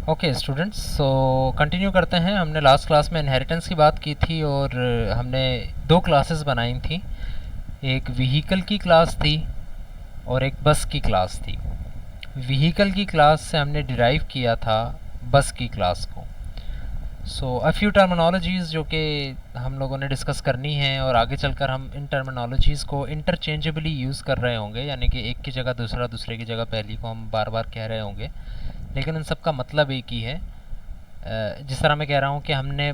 Okay students, so continue करते हैं। हमने लास्ट क्लास में इनहेरिटेंस की बात की थी और हमने दो क्लासेस बनाई थी। एक व्हीकल की क्लास थी और एक बस की क्लास थी। व्हीकल की क्लास से हमने डिराइव किया था बस की क्लास को। सो अ फ्यू टर्मिनोलॉजीज़ जो कि हम लोगों ने डिस्कस करनी है और आगे चलकर हम इन टर्मिनोलॉजीज़ को इंटरचेंजेबली यूज़ कर रहे होंगे, यानी कि एक की जगह दूसरा, दूसरे की जगह पहली को हम बार बार कह रहे होंगे, लेकिन उन सब का मतलब एक ही है। जिस तरह मैं कह रहा हूँ कि हमने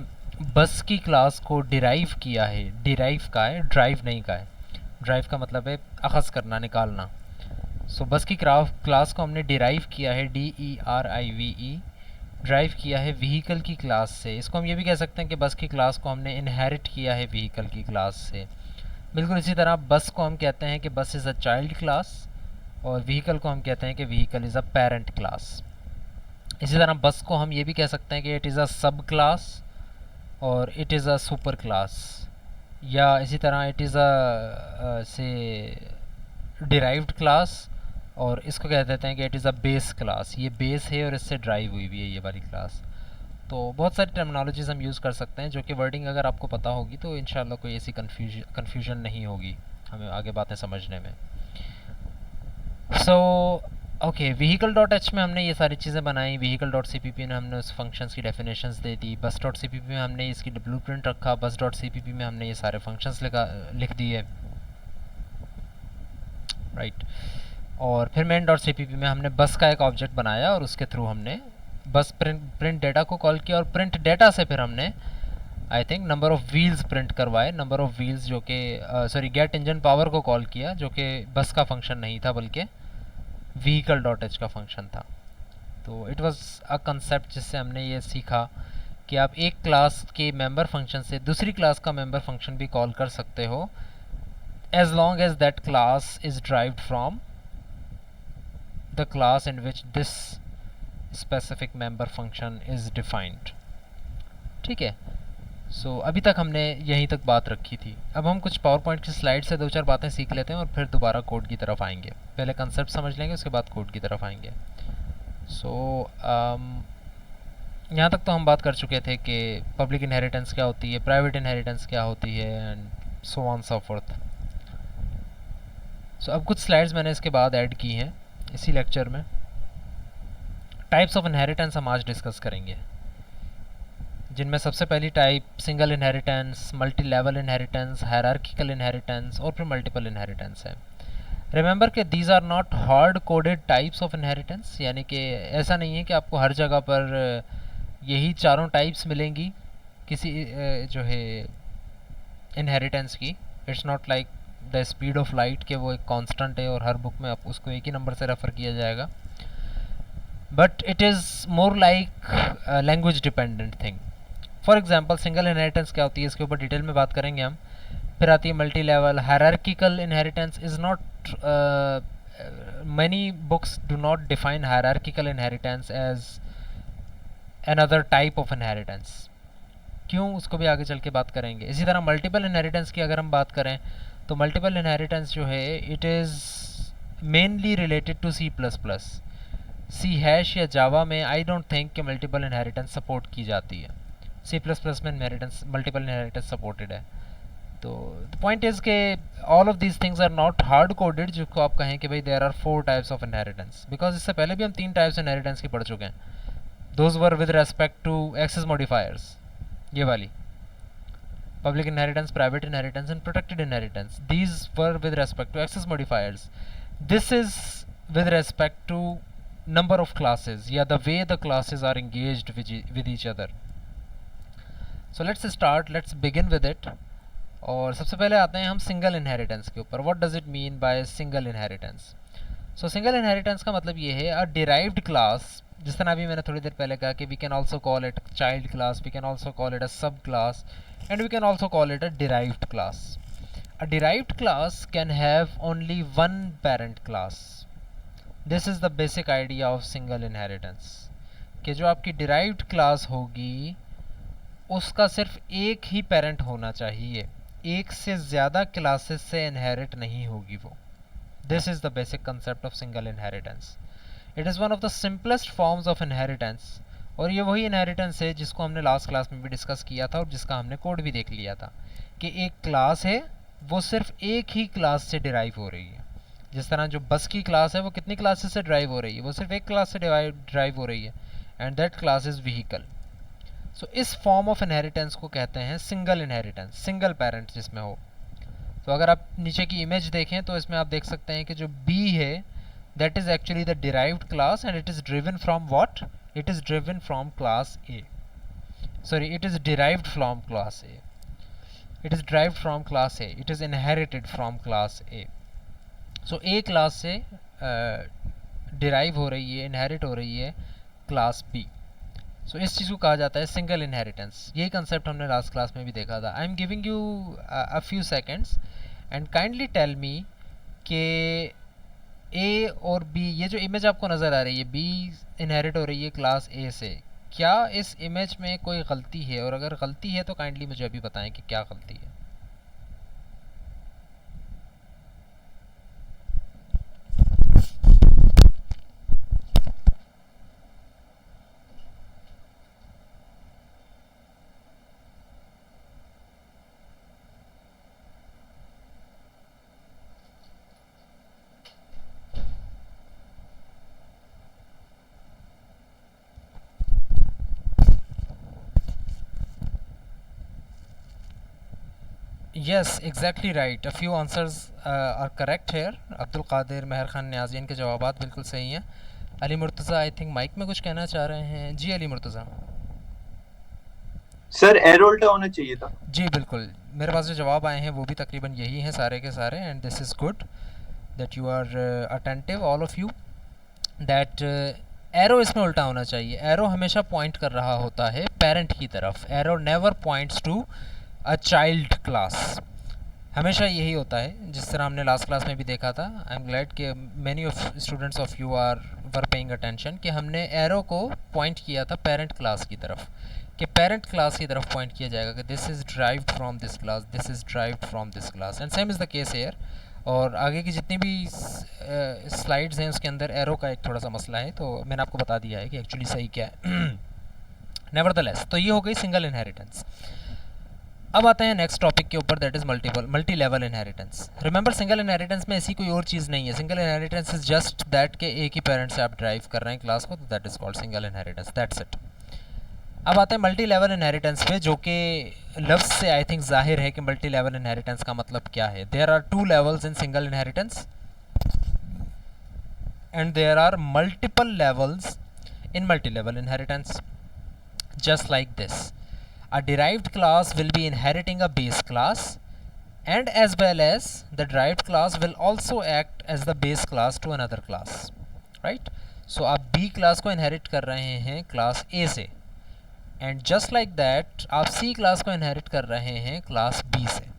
बस की क्लास को डिराइव किया है। डिराइव का है, ड्राइव नहीं का है। ड्राइव का मतलब है अखज़ करना, निकालना। सो बस की क्लास को हमने डिराइव किया है, DERIVE, ड्राइव किया है व्हीकल की क्लास से। इसको हम ये भी कह सकते हैं कि बस की क्लास को हमने इनहेरिट किया है व्हीकल की क्लास से। बिल्कुल इसी तरह बस को हम कहते हैं कि बस इज़ अ चाइल्ड क्लास, और व्हीकल को हम कहते हैं कि vehicle is a parent class. इसी तरह बस को हम ये भी कह सकते हैं कि it is a sub class और it is a super class, या इसी तरह इट इज़ अ से डिराइव्ड क्लास, और इसको कह देते हैं कि it is a base class. ये बेस है और इससे ड्राइव हुई भी है ये वाली क्लास। तो बहुत सारी टर्मिनोलॉजीज़ हम यूज़ कर सकते हैं, जो कि वर्डिंग अगर आपको पता होगी तो इंशाल्लाह कोई ऐसी कन्फ्यूजन नहीं होगी हमें आगे बातें समझने में। So okay, vehicle dot H में हमने ये सारी चीज़ें बनाई। Vehicle dot C P P में हमने उस फंक्शंस की डेफिनेशंस दे दी। बस डॉट सी पी पी में हमने इसकी ब्लूप्रिंट रखा। बस डॉट सी पी पी में हमने ये सारे फंक्शंस लिख दिए, राइट। और फिर main dot C P P में हमने बस का एक ऑब्जेक्ट बनाया और उसके थ्रू हमने बस प्रिंट डेटा को कॉल किया, और प्रिंट डेटा से फिर हमने I think number of wheels print करवाए। नंबर ऑफ़ व्हील्स जो कि सॉरी, गेट इंजन पावर को कॉल किया, जो कि बस का फंक्शन नहीं था बल्कि व्हीकल डॉट एच का फंक्शन था। तो इट वाज अ कंसेप्ट जिससे हमने ये सीखा कि आप एक क्लास के मेंबर फंक्शन से दूसरी क्लास का मेंबर फंक्शन भी कॉल कर सकते हो, as long as that class is derived from the class in which this specific member function is defined. ठीक है। सो अभी तक हमने यहीं तक बात रखी थी। अब हम कुछ पावर पॉइंट की स्लाइड से दो चार बातें सीख लेते हैं और फिर दोबारा कोड की तरफ आएंगे। पहले कंसेप्ट समझ लेंगे, उसके बाद कोड की तरफ आएंगे। सो यहाँ तक तो हम बात कर चुके थे कि पब्लिक इनहेरिटेंस क्या होती है, प्राइवेट इनहेरिटेंस क्या होती है, and so on so forth. So अब कुछ स्लाइड्स मैंने इसके बाद ऐड की हैं इसी लेक्चर में। टाइप्स ऑफ इनहेरिटेंस हम आज डिस्कस करेंगे, जिनमें सबसे पहली type single inheritance, multi level inheritance, hierarchical inheritance और फिर मल्टीपल इनहेरिटेंस है। रिमेंबर कि these are not hard coded types of inheritance, यानी कि ऐसा नहीं है कि आपको हर जगह पर यही चारों टाइप्स मिलेंगी किसी जो है इनहेरिटेंस की। It's not like the speed of light के वो एक कांस्टेंट है और हर बुक में आप उसको एक ही नंबर से रेफ़र किया जाएगा, but it is more like language dependent thing. For example single inheritance क्या होती है, इसके ऊपर डिटेल में बात करेंगे हम। फिर आती है multi level. Hierarchical inheritance is not, many books do not define hierarchical inheritance as another type of inheritance। क्यों, उसको भी आगे चल के बात करेंगे। इसी तरह मल्टीपल इनहेरिटेंस की अगर हम बात करें तो मल्टीपल इनहेरिटेंस जो है it is mainly related to C plus plus. C hash या जावा में आई डोंट थिंक कि मल्टीपल इनहेरिटेंस सपोर्ट की जाती है। सी प्लस प्लस में इनहेरिटेंस, मल्टीपल इनहेरिटेंस सपोर्टेड है। तो द पॉइंट इज़ के all of these things are not hard coded, जिसको आप कहें कि भाई there are 4 types of inheritance, because इससे पहले भी हम 3 टाइप्स इनहेरिटेंस की पढ़ चुके हैं। Those were with respect to access modifiers, ये वाली public inheritance, private inheritance and protected inheritance. These were with respect to access modifiers. This is with respect to number of classes, या the way the classes are engaged with each other. So let's begin with it। और सबसे पहले आते हैं हम single inheritance के ऊपर। What does it mean by single inheritance? So single inheritance का मतलब ये है अ डिराइव्ड क्लास, जिस तरह अभी मैंने थोड़ी देर पहले कहा कि we can also call it child class, we can also call it a sub class, and we can also call it a derived class. A derived class can have only one parent class. This is the basic idea of single inheritance, कि जो आपकी derived class होगी उसका सिर्फ एक ही parent होना चाहिए, एक से ज़्यादा क्लासेस से इनहेरिट नहीं होगी वो। This is the basic concept of single inheritance. It is one of the simplest forms of inheritance, और ये वही इनहेरिटेंस है जिसको हमने लास्ट क्लास में भी डिस्कस किया था और जिसका हमने कोड भी देख लिया था कि एक क्लास है वो सिर्फ एक ही क्लास से डिराइव हो रही है। जिस तरह जो बस की क्लास है वो कितनी क्लासेस से ड्राइव हो रही है, वो सिर्फ एक क्लास से ड्राइव हो रही है, and that class is vehicle. So इस फॉर्म ऑफ इनहेरिटेंस को कहते हैं सिंगल इनहेरिटेंस, सिंगल पेरेंट जिसमें हो। तो अगर आप नीचे की इमेज देखें तो इसमें आप देख सकते हैं कि जो बी है that is actually the derived class and it is driven from what, it is driven from class A. Sorry, it is derived from class A. It is derived from class A. It is inherited from class A. So A class से derive हो रही है, inherit हो रही है class B. So इस चीज़ को कहा जाता है single inheritance. यही concept हमने last class में भी देखा था. I am giving you a few seconds and kindly tell me कि ए और बी, ये जो इमेज आपको नज़र आ रही है बी इनहेरिट हो रही है क्लास ए से, क्या इस इमेज में कोई गलती है? और अगर गलती है तो काइंडली मुझे अभी बताएं कि क्या गलती है। Yes, exactly right. A few answers are correct here. Abdul Qadir, Mehar Khan, Niazi, इनके जवाबात बिल्कुल सही हैं। Ali Murtaza I think mic में कुछ कहना चाह रहे हैं। जी अली मुर्तज़ा। सर एरो उल्टा होना चाहिए था। जी बिल्कुल, मेरे पास जो जवाब आए हैं वो भी तकरीबन यही हैं सारे के सारे, and this is good that you are attentive all of you, that arrow इसमें उल्टा होना चाहिए। एरो हमेशा पॉइंट कर रहा होता है पेरेंट की तरफ। Arrow never points to a child class, हमेशा यही होता है, जिस तरह हमने लास्ट क्लास में भी देखा था। आई एम ग्लैड कि many of students of you are were paying attention कि हमने एरो को पॉइंट किया था पेरेंट क्लास की तरफ, कि पेरेंट क्लास की तरफ पॉइंट किया जाएगा कि this is derived from this class, this is derived from this class, and same is the case hair. और आगे की जितनी भी स्लाइड्स हैं उसके अंदर एरो का एक थोड़ा सा मसला है, तो मैंने आपको बता दिया है कि एक्चुअली सही क्या है। नेवरदलेस, तो ये हो गई सिंगल इनहेरिटेंस। अब आते हैं नेक्स्ट टॉपिक के ऊपर, that is multi level inheritance. Remember single inheritance में ऐसी कोई और चीज़ नहीं है। Single inheritance is just that के एक ही पेरेंट से आप ड्राइव कर रहे हैं क्लास को, तो that is called single inheritance, that's it. अब आते हैं मल्टी लेवल इनहेरिटेंस पे, जो कि लफ्ज़ से आई थिंक जाहिर है कि मल्टी लेवल इनहेरिटेंस का मतलब क्या है। There are 2 levels in single inheritance and there are multiple levels in multi-level inheritance, just like this. A derived class will be inheriting a base class, and as well as the derived class will also act as the base class to another class, right? So आप B class को inherit कर रहे हैं class A से, and just like that आप C class को inherit कर रहे हैं class B से।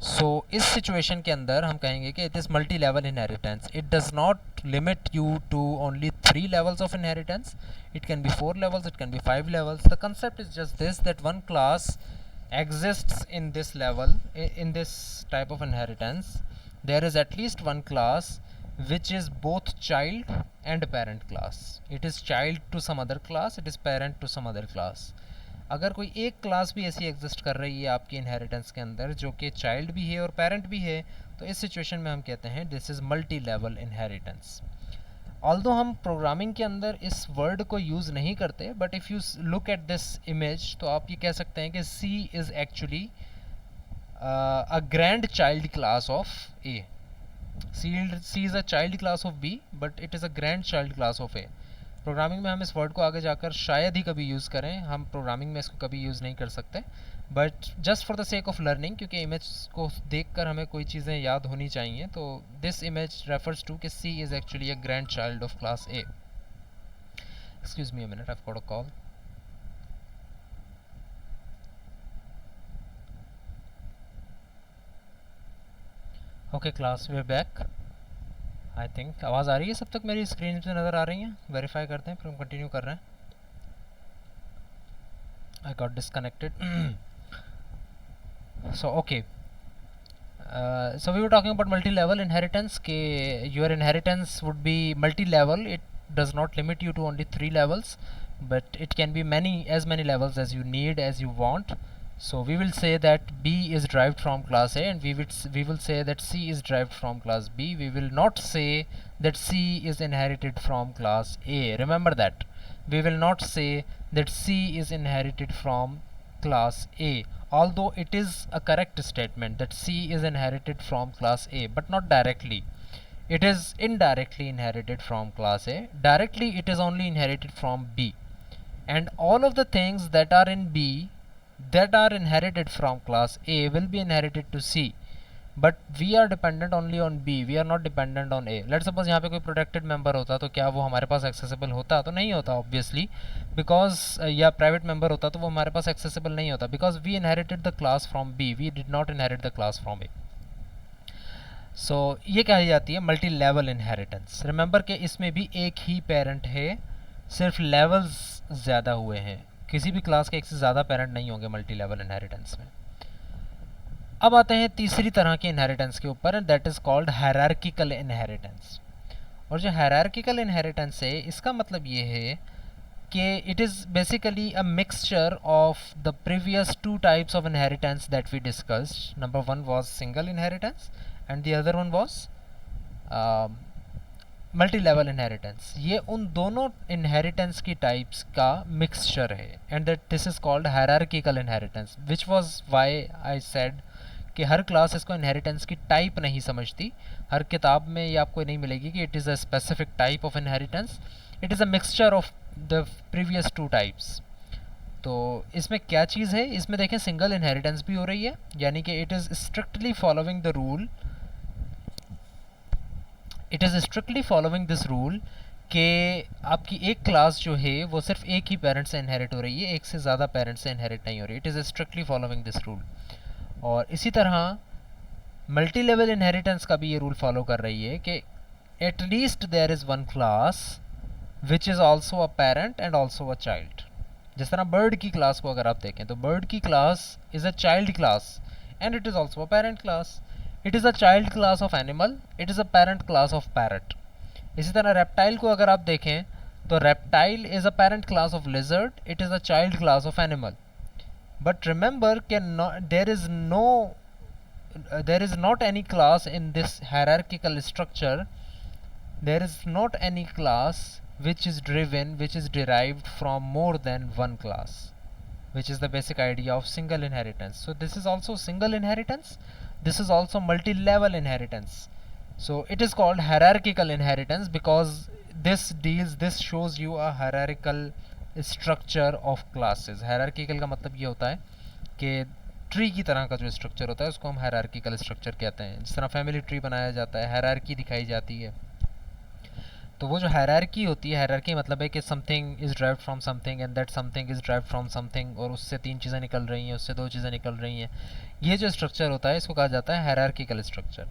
सो इस सिचुएशन के अंदर हम कहेंगे कि it is multi level inheritance. It does not limit you to only 3 levels of inheritance, it can be 4 levels, it can be 5 levels. The concept is just this, that one class exists in this level, in this type of inheritance. There is at least one class which is both child and parent class. It is child to some other class, it is parent to some other class. अगर कोई एक class भी ऐसी exist कर रही है आपकी inheritance के अंदर जो कि चाइल्ड भी है और पेरेंट भी है, तो इस सिचुएशन में हम कहते हैं this is multi level inheritance. Although हम प्रोग्रामिंग के अंदर इस वर्ड को यूज़ नहीं करते, but if you look at this image तो आप ये कह सकते हैं कि C is actually a grand child class of A. C is a child class of B, but it is a grand child class of A. Programming में हम इस वर्ड को आगे जाकर शायद ही कभी यूज़ करें, हम प्रोग्रामिंग में इसको कभी यूज़ नहीं कर सकते, but just for the sake of learning, क्योंकि इमेज को देखकर हमें कोई चीज़ें याद होनी चाहिए, तो दिस इमेज रेफर्स टू कि C is actually a grand child of class A. Excuse me a minute, I have got a call. Okay class, we are back. I think आवाज़ आ रही है सब तक, मेरी स्क्रीन पे नज़र आ रही है? वेरीफाई करते हैं फिर हम कंटिन्यू कर रहे हैं। I got disconnected. So okay, so we were talking about multi-level inheritance कि your inheritance would be multi-level. It does not limit you to only 3 levels, but it can be as many levels as you need, as you want. So we will say that B is derived from class A, and we will say that C is derived from class B. We will not say that C is inherited from class A. Remember that. We will not say that C is inherited from class A, although it is a correct statement that C is inherited from class A, but not directly. It is indirectly inherited from class A. Directly it is only inherited from B, and all of the things that are in B that are inherited from class A will be inherited to C, but we are dependent only on B. We are not dependent on A. Let's suppose यहाँ पे कोई protected member होता तो क्या वो हमारे पास accessible होता? तो नहीं होता obviously, because या private member होता तो वो हमारे पास accessible नहीं होता, because we inherited the class from B. We did not inherit the class from A. So ये कही जाती है मल्टी लेवल इनहेरिटेंस. रिमेंबर कि इसमें भी एक ही पेरेंट है, सिर्फ लेवल्स ज़्यादा हुए हैं. किसी भी क्लास के एक से ज़्यादा पेरेंट नहीं होंगे मल्टी लेवल इनहेरिटेंस में. अब आते हैं तीसरी तरह के इनहेरिटेंस के ऊपर, and that is called hierarchical inheritance. और जो हायरार्किकल इनहेरिटेंस है, इसका मतलब ये है कि it is basically a mixture of the previous two types of inheritance that we discussed. Number one was single inheritance and the other one was multi level inheritance. ये उन दोनों इनहेरिटेंस की टाइप्स का मिक्सचर है, and that this is called hierarchical inheritance, which was why I said कि हर class इसको inheritance की टाइप नहीं समझती. हर किताब में ये आपको नहीं मिलेगी कि it is a specific type of inheritance. It is a mixture of the previous two types. तो इसमें क्या चीज़ है? इसमें देखें सिंगल इनहेरिटेंस भी हो रही है, यानी कि it is strictly following the rule. It is strictly following this rule कि आपकी एक क्लास जो है वो सिर्फ एक ही पेरेंट से इनहेरिट हो रही है, एक से ज़्यादा पेरेंट से इनहेरिट नहीं हो रही. It is strictly following this rule. और इसी तरह मल्टी लेवल इनहेरिटेंस का भी ये रूल फॉलो कर रही है कि at least there is one class which is also a parent and also a child. जिस तरह बर्ड की क्लास को अगर आप देखें तो बर्ड की class is a child class and it is also a parent class. It is a child class of animal, it is a parent class of parrot. इसी तरह रेप्टाइल को अगर आप देखें तो reptile is a parent class of lizard, it is a child class of animal. But remember, there is not any class in this hierarchical structure. There is not any class which is derived from more than one class, which is the basic idea of single inheritance. So this is also single inheritance. This is also multi-level inheritance. So it is called hierarchical inheritance because this shows you a hierarchical structure of classes. Hierarchical का मतलब ये होता है कि tree की तरह का जो स्ट्रक्चर होता है उसको हम हायरार्किकल स्ट्रक्चर कहते हैं. जिस तरह फैमिली ट्री बनाया जाता है, हायरार्की दिखाई जाती है. तो वो जो हायरार्की होती है, हायरार्की मतलब है कि something is derived from something and that something is derived from something, और उससे तीन चीज़ें निकल रही हैं, उससे दो चीज़ें निकल रही हैं. ये जो स्ट्रक्चर होता है इसको कहा जाता है हायरार्किकल स्ट्रक्चर.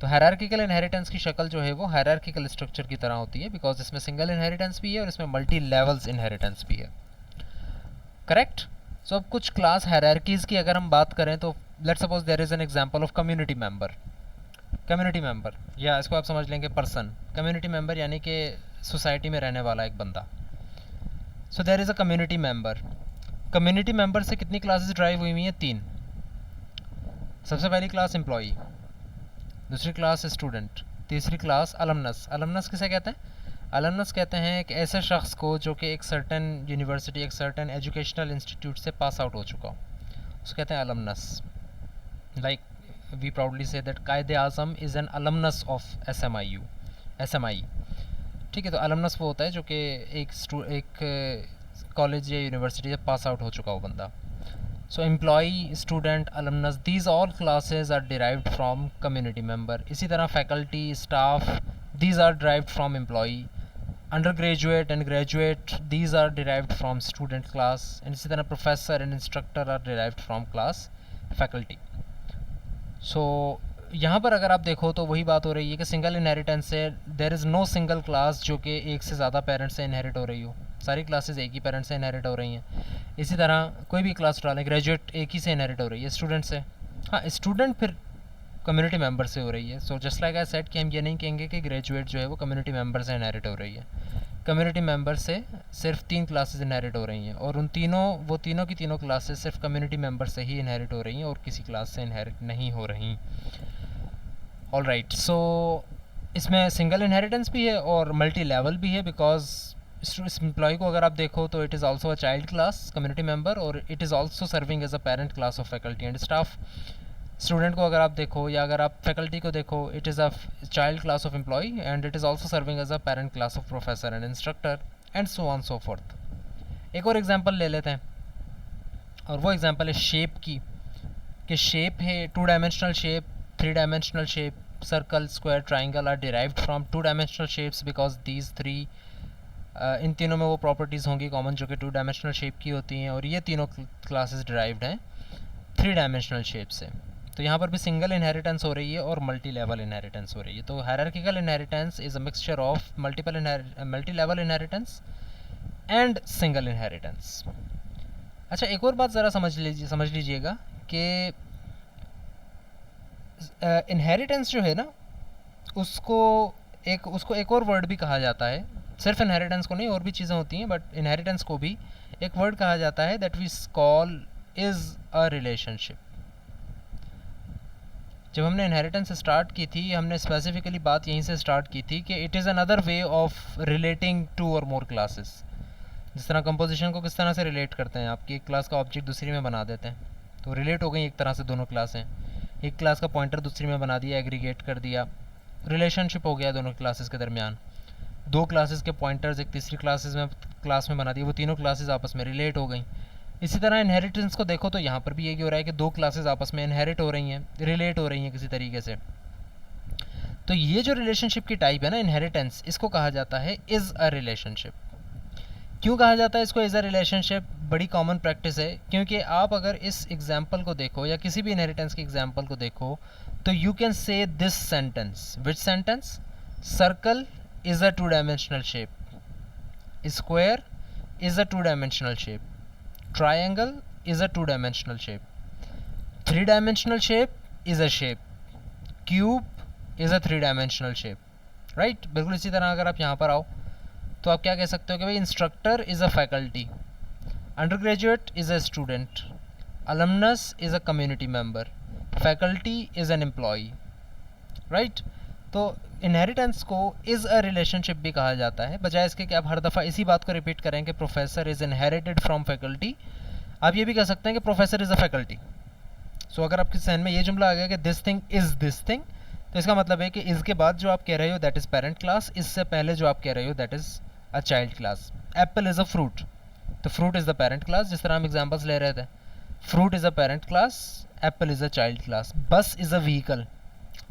तो हायरार्किकल इनहेरिटेंस की शक्ल जो है वो हायरार्किकल स्ट्रक्चर की तरह होती है, बिकॉज इसमें सिंगल इनहेरिटेंस भी है और इसमें मल्टी लेवल्स इनहेरिटेंस भी है. करेक्ट. सो अब कुछ क्लास हायरार्कीज़ की अगर हम बात करें तो let's suppose there is an example of community member. Community member, या इसको आप समझ लेंगे पर्सन. कम्युनिटी मेंबर यानी कि सोसाइटी में रहने वाला एक बंदा. So there is a community member. Community member से कितनी क्लासेस ड्राइव हुई हैं? 3. सबसे पहली क्लास एम्प्लॉई, दूसरी क्लास स्टूडेंट, तीसरी क्लास अलमनस. अलमनस किसे कहते हैं? अलमनस कहते हैं एक ऐसे शख्स को जो कि एक सर्टेन यूनिवर्सिटी, एक सर्टेन एजुकेशनल इंस्टीट्यूट से पास आउट हो चुका हो, उसको कहते हैं alumnus. Like we proudly say that Quaid-e Azam is an alumnus of SMIU. ठीक है. तो अलमनस वो होता है जो कि एक कॉलेज या यूनिवर्सिटी से पास आउट हो चुका हो बंदा. So employee, student, alumnus, these all classes are derived from community member. इसी तरह faculty, staff, these are derived from employee. Undergraduate and graduate, these are derived from student class. And इसी तरह professor and instructor are derived from class faculty. So यहाँ पर अगर आप देखो तो वही बात हो रही है कि सिंगल इनहेरिटेंस से there is no single class जो कि एक से ज़्यादा पेरेंट्स से इनहेरिट हो रही हो. सारी क्लासेस एक ही पेरेंट से इनहेरिट हो रही हैं. इसी तरह कोई भी क्लास उठा लें, ग्रेजुएट एक ही से इनहेरिट हो रही है, स्टूडेंट से. हाँ, स्टूडेंट फिर कम्युनिटी मेंबर से हो रही है. So just like I said कि हम ये नहीं कहेंगे कि ग्रेजुएट जो है वो कम्युनिटी मेंबर से इनहेरिट हो रही है. कम्युनिटी मेंबर से सिर्फ 3 क्लासेस इनहेरिट हो रही हैं, और उन तीनों वो तीनों की तीनों क्लासेस सिर्फ कम्युनिटी मेंबर से ही इनहेरिट हो रही हैं और किसी क्लास से इनहेरिट नहीं हो रही। ऑल राइट, सो इसमें सिंगल इनहेरिटेंस भी है और मल्टी लेवल भी है, बिकॉज इस एम्प्लॉय को अगर आप देखो तो it is also a child class community member, और it is also serving as a parent class of faculty and staff. Student को अगर आप देखो या अगर आप फैकल्टी को देखो, it is a child class of employee and it is also serving as a parent class of professor and instructor and so on so forth. एक और एग्जांपल ले लेते हैं, और वो एग्जांपल है शेप की, कि शेप है 2 dimensional shape, 3 dimensional shape, circle, square, triangle are derived from 2 dimensional shapes because these 3 इन तीनों में वो प्रॉपर्टीज़ होंगी कॉमन जो कि 2 डायमेंशनल शेप की होती हैं, और ये तीनों क्लासेस डिराइव्ड हैं 3 डायमेंशनल शेप से। तो यहाँ पर भी सिंगल इनहेरिटेंस हो रही है और मल्टी लेवल इनहेरिटेंस हो रही है। तो hierarchical inheritance is a mixture of multi level inheritance and single inheritance. अच्छा, एक और बात ज़रा समझ लीजिएगा कि इनहेरिटेंस जो है ना, उसको एक और वर्ड भी कहा जाता है। सिर्फ इनहेरिटेंस को नहीं, और भी चीज़ें होती हैं, बट इनहेरिटेंस को भी एक वर्ड कहा जाता है that we call is a relationship. जब हमने इनहेरिटेंस स्टार्ट की थी, हमने स्पेसिफिकली बात यहीं से स्टार्ट की थी कि it is another way of relating 2 और मोर क्लासेस। जिस तरह कंपोजिशन को किस तरह से रिलेट करते हैं, आपकी एक क्लास का ऑब्जेक्ट दूसरी में बना देते हैं, तो रिलेट हो गई एक तरह से दोनों क्लासें। एक क्लास का पॉइंटर दूसरी में बना दिया, एग्रीगेट कर दिया, रिलेशनशिप हो गया दोनों क्लासेस के दरमियान। 2 क्लासेस के पॉइंटर्स एक तीसरी क्लास में बना दिए, वो तीनों क्लासेस आपस में रिलेट हो गई। इसी तरह इनहेरिटेंस को देखो तो यहाँ पर भी यही हो रहा है कि 2 क्लासेस आपस में इनहेरिट हो रही हैं, रिलेट हो रही हैं किसी तरीके से। तो ये जो रिलेशनशिप की टाइप है ना इनहेरिटेंस, इसको कहा जाता है इज़ अ रिलेशनशिप। क्यों कहा जाता है इसको इज़ अ रिलेशनशिप? बड़ी कॉमन प्रैक्टिस है, क्योंकि आप अगर इस एग्जाम्पल को देखो या किसी भी इनहेरिटेंस के एग्जाम्पल को देखो तो यू कैन से this sentence. Which sentence? Circle is a 2 dimensional shape, square is a 2 dimensional shape, triangle is a 2-dimensional shape, 3-dimensional shape is a shape, cube is a 3-dimensional shape, right? बिल्कुल इसी तरह अगर आप यहाँ पर आओ तो आप क्या कह सकते हो कि भाई instructor is a faculty, undergraduate is a student, alumnus is a community member, faculty is an employee, right? तो इनहेरिटेंस को इज़ अ रिलेशनशिप भी कहा जाता है, बजाय इसके कि आप हर दफ़ा इसी बात को रिपीट करें कि professor is inherited from faculty. आप ये भी कह सकते हैं कि प्रोफेसर इज़ अ फैकल्टी। सो अगर आपके सहन में ये जुमला आ गया कि this thing is this thing, तो इसका मतलब है कि इज़ के बाद जो आप कह रहे हो दैट इज़ पेरेंट क्लास, इससे पहले जो आप कह रहे हो that is a child class. Apple is a fruit, तो fruit is the parent class, जिस तरह हम एग्जाम्पल्स ले रहे थे। Fruit is a parent class, apple is a child class. Bus is a vehicle,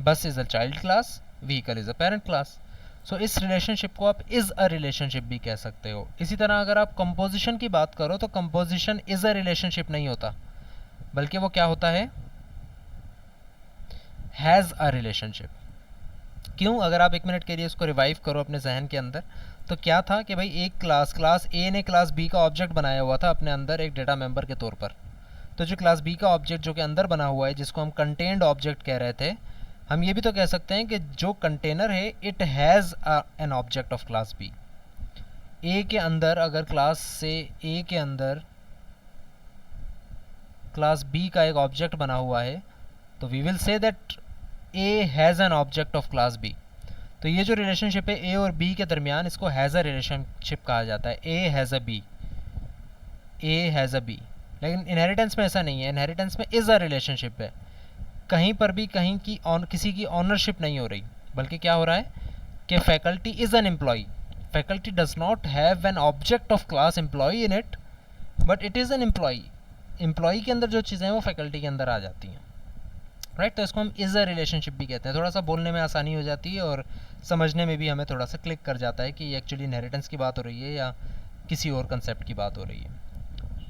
bus is a child class, vehicle is a parent class. So इस relationship को आप is a relationship भी कह सकते हो। इसी तरह अगर आप कंपोजिशन की बात करो तो कंपोजिशन इज़ अ रिलेशनशिप नहीं होता, बल्कि वो क्या होता है? Has a relationship. क्यों? अगर आप 1 मिनट के लिए इसको रिवाइव करो अपने जहन के अंदर, तो क्या था कि भाई एक क्लास ए ने क्लास बी का ऑब्जेक्ट बनाया हुआ था अपने अंदर एक डेटा मेंबर के तौर पर। तो जो क्लास बी का ऑब्जेक्ट जो कि अंदर बना हुआ है, जिसको हम कंटेन्ड ऑब्जेक्ट कह रहे थे, हम ये भी तो कह सकते हैं कि जो कंटेनर है it has an object of class B. A के अंदर अगर क्लास से ए के अंदर क्लास बी का एक ऑब्जेक्ट बना हुआ है, तो we will say that A has an object of class B. तो ये जो रिलेशनशिप है ए और बी के दरमियान, इसको हैज़ अ रिलेशनशिप कहा जाता है। A has a B, A has a B. लेकिन इनहेरिटेंस में ऐसा नहीं है, इनहेरिटेंस में इज़ अ रिलेशनशिप है। कहीं पर भी किसी की ऑनरशिप नहीं हो रही, बल्कि क्या हो रहा है कि faculty is an employee. Faculty does not have an object of class employee in it, but it is an employee. Employee के अंदर जो चीज़ें हैं वो फैकल्टी के अंदर आ जाती हैं, राइट? तो इसको हम इज़ अ रिलेशनशिप भी कहते हैं। थोड़ा सा बोलने में आसानी हो जाती है और समझने में भी हमें थोड़ा सा क्लिक कर जाता है कि ये एक्चुअली इनहेरिटेंस की बात हो रही है या किसी और कंसेप्ट की बात हो रही है,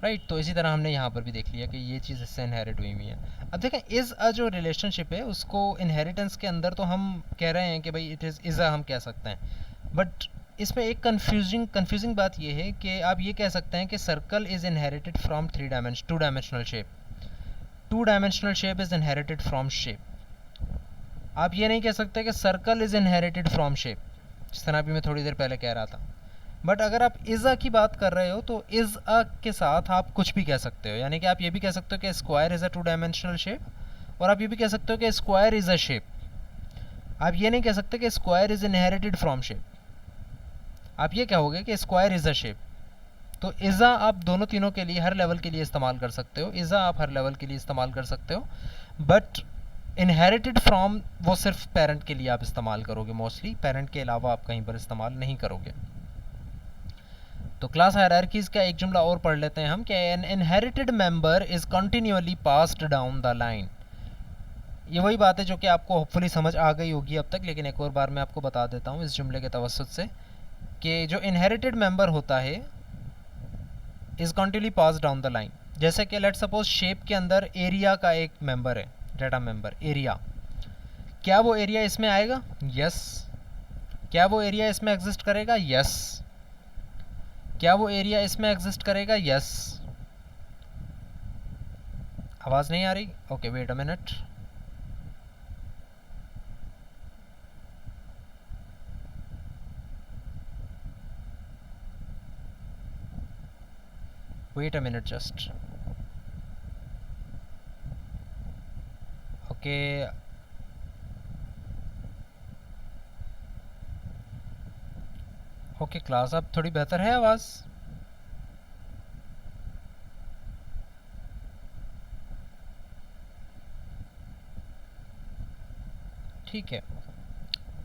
राइट? तो इसी तरह हमने यहाँ पर भी देख लिया कि ये चीज़ इससे इनहेरिट हुई हुई है। अब देखें इज़ अ जो रिलेशनशिप है उसको इनहेरिटेंस के अंदर तो हम कह रहे हैं कि भाई इट इज़ अ हम कह सकते हैं, बट इसमें एक कन्फ्यूजिंग बात ये है कि आप ये कह सकते हैं कि circle is inherited from 2 dimensional shape, 2 dimensional shape is inherited from shape. आप ये नहीं कह सकते कि circle is inherited from shape, जिस तरह अभी मैं थोड़ी देर पहले कह रहा था। बट अगर आप इज़ अ की बात कर रहे हो तो इज़ अ के साथ आप कुछ भी कह सकते हो, यानी कि आप ये भी कह सकते हो कि square is a two dimensional shape, और आप ये भी कह सकते हो कि स्क्वायर इज़ अ शेप। आप ये नहीं कह सकते कि square is inherited from shape, आप ये कहोगे कि स्क्वायर इज़ अ शेप। तो इज़ा आप दोनों तीनों के लिए, हर लेवल के लिए इस्तेमाल कर सकते हो, इज़ा आप हर लेवल के लिए इस्तेमाल कर सकते हो, बट इनहेरिटेड फ्रॉम वो सिर्फ पेरेंट के लिए आप इस्तेमाल करोगे मोस्टली, पेरेंट के अलावा आप कहीं पर इस्तेमाल नहीं करोगे। तो क्लास हायरार्कीज़ का एक जुमला और पढ़ लेते हैं हम कि an inherited member is continuously passed down the line. ये वही बात है जो कि आपको होपफुली समझ आ गई होगी अब तक, लेकिन एक और बार मैं आपको बता देता हूँ इस जुमले के तवस्सुत से कि जो इनहेरिटेड मेंबर होता है is continually pass down the line. जैसे कि लेट सपोज शेप के अंदर एरिया का एक मेंबर है, डाटा मेंबर एरिया, क्या वो एरिया इसमें आएगा? यस। क्या वो एरिया इसमें एग्जिस्ट करेगा? यस। क्या वो एरिया इसमें एग्जिस्ट करेगा? यस। आवाज़ नहीं आ रही? Okay wait a minute. Wait a minute just. Okay okay class अब थोड़ी बेहतर है आवाज़? ठीक है,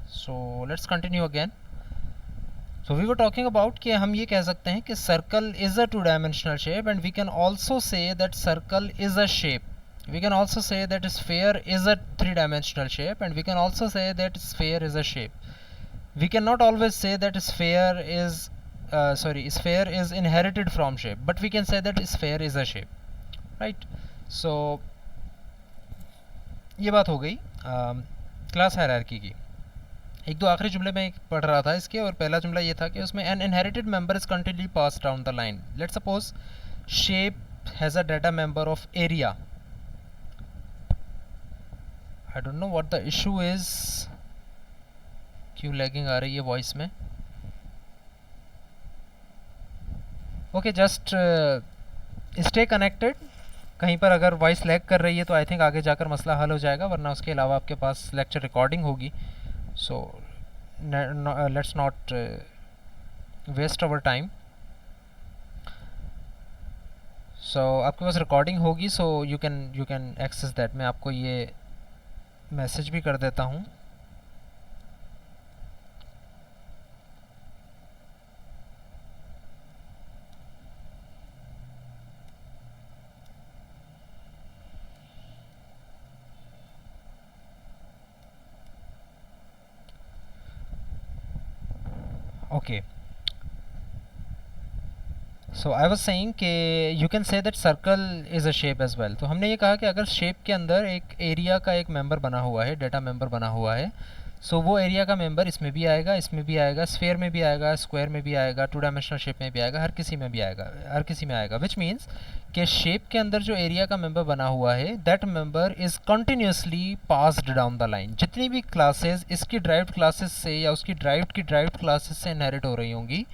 so let's continue again. So we were talking about कि हम ये कह सकते हैं कि circle is a two dimensional shape and we can also say that circle is a shape. We can also say that sphere is a three-dimensional shape, and we can also say that sphere is a shape. We cannot always say that sphere is inherited from shape, but we can say that sphere is a shape, right? So ये बात हो गई class hierarchy की। एक दो आखिरी जुमले में पढ़ रहा था इसके, और पहला जुमला ये था कि उसमें an inherited member is continuously pass down the line. Let's suppose shape has a data member of area. I don't know what the issue is, क्यों लैगिंग आ रही है वॉइस में? Okay just stay connected. कहीं पर अगर voice lag कर रही है तो आई थिंक आगे जाकर मसला हल हो जाएगा, वरना उसके अलावा आपके पास लेक्चर रिकॉर्डिंग होगी। So let's not waste our time. So आपके पास रिकॉर्डिंग होगी, so you can access that. मैं आपको ये मैसेज भी कर देता हूँ। Okay so I was saying कि you can say that circle is a shape as well. तो हमने ये कहा कि अगर शेप के अंदर एक एरिया का एक मेंबर बना हुआ है, डाटा मेंबर बना हुआ है, सो वो एरिया का मेंबर इसमें भी आएगा, इसमें भी आएगा, स्फेयर में भी आएगा, स्क्वायर में भी आएगा, टू डायमेंशनल शेप में भी आएगा, हर किसी में भी आएगा, हर किसी में आएगा। विच मीन्स कि शेप के अंदर जो एरिया का मेंबर बना हुआ है that member is continuously passed down the line. जितनी भी क्लासेस इसकी ड्राइव्ड क्लासेस से या उसकी ड्राइव्ड क्लासेस से इनहेरिट हो रही होंगी,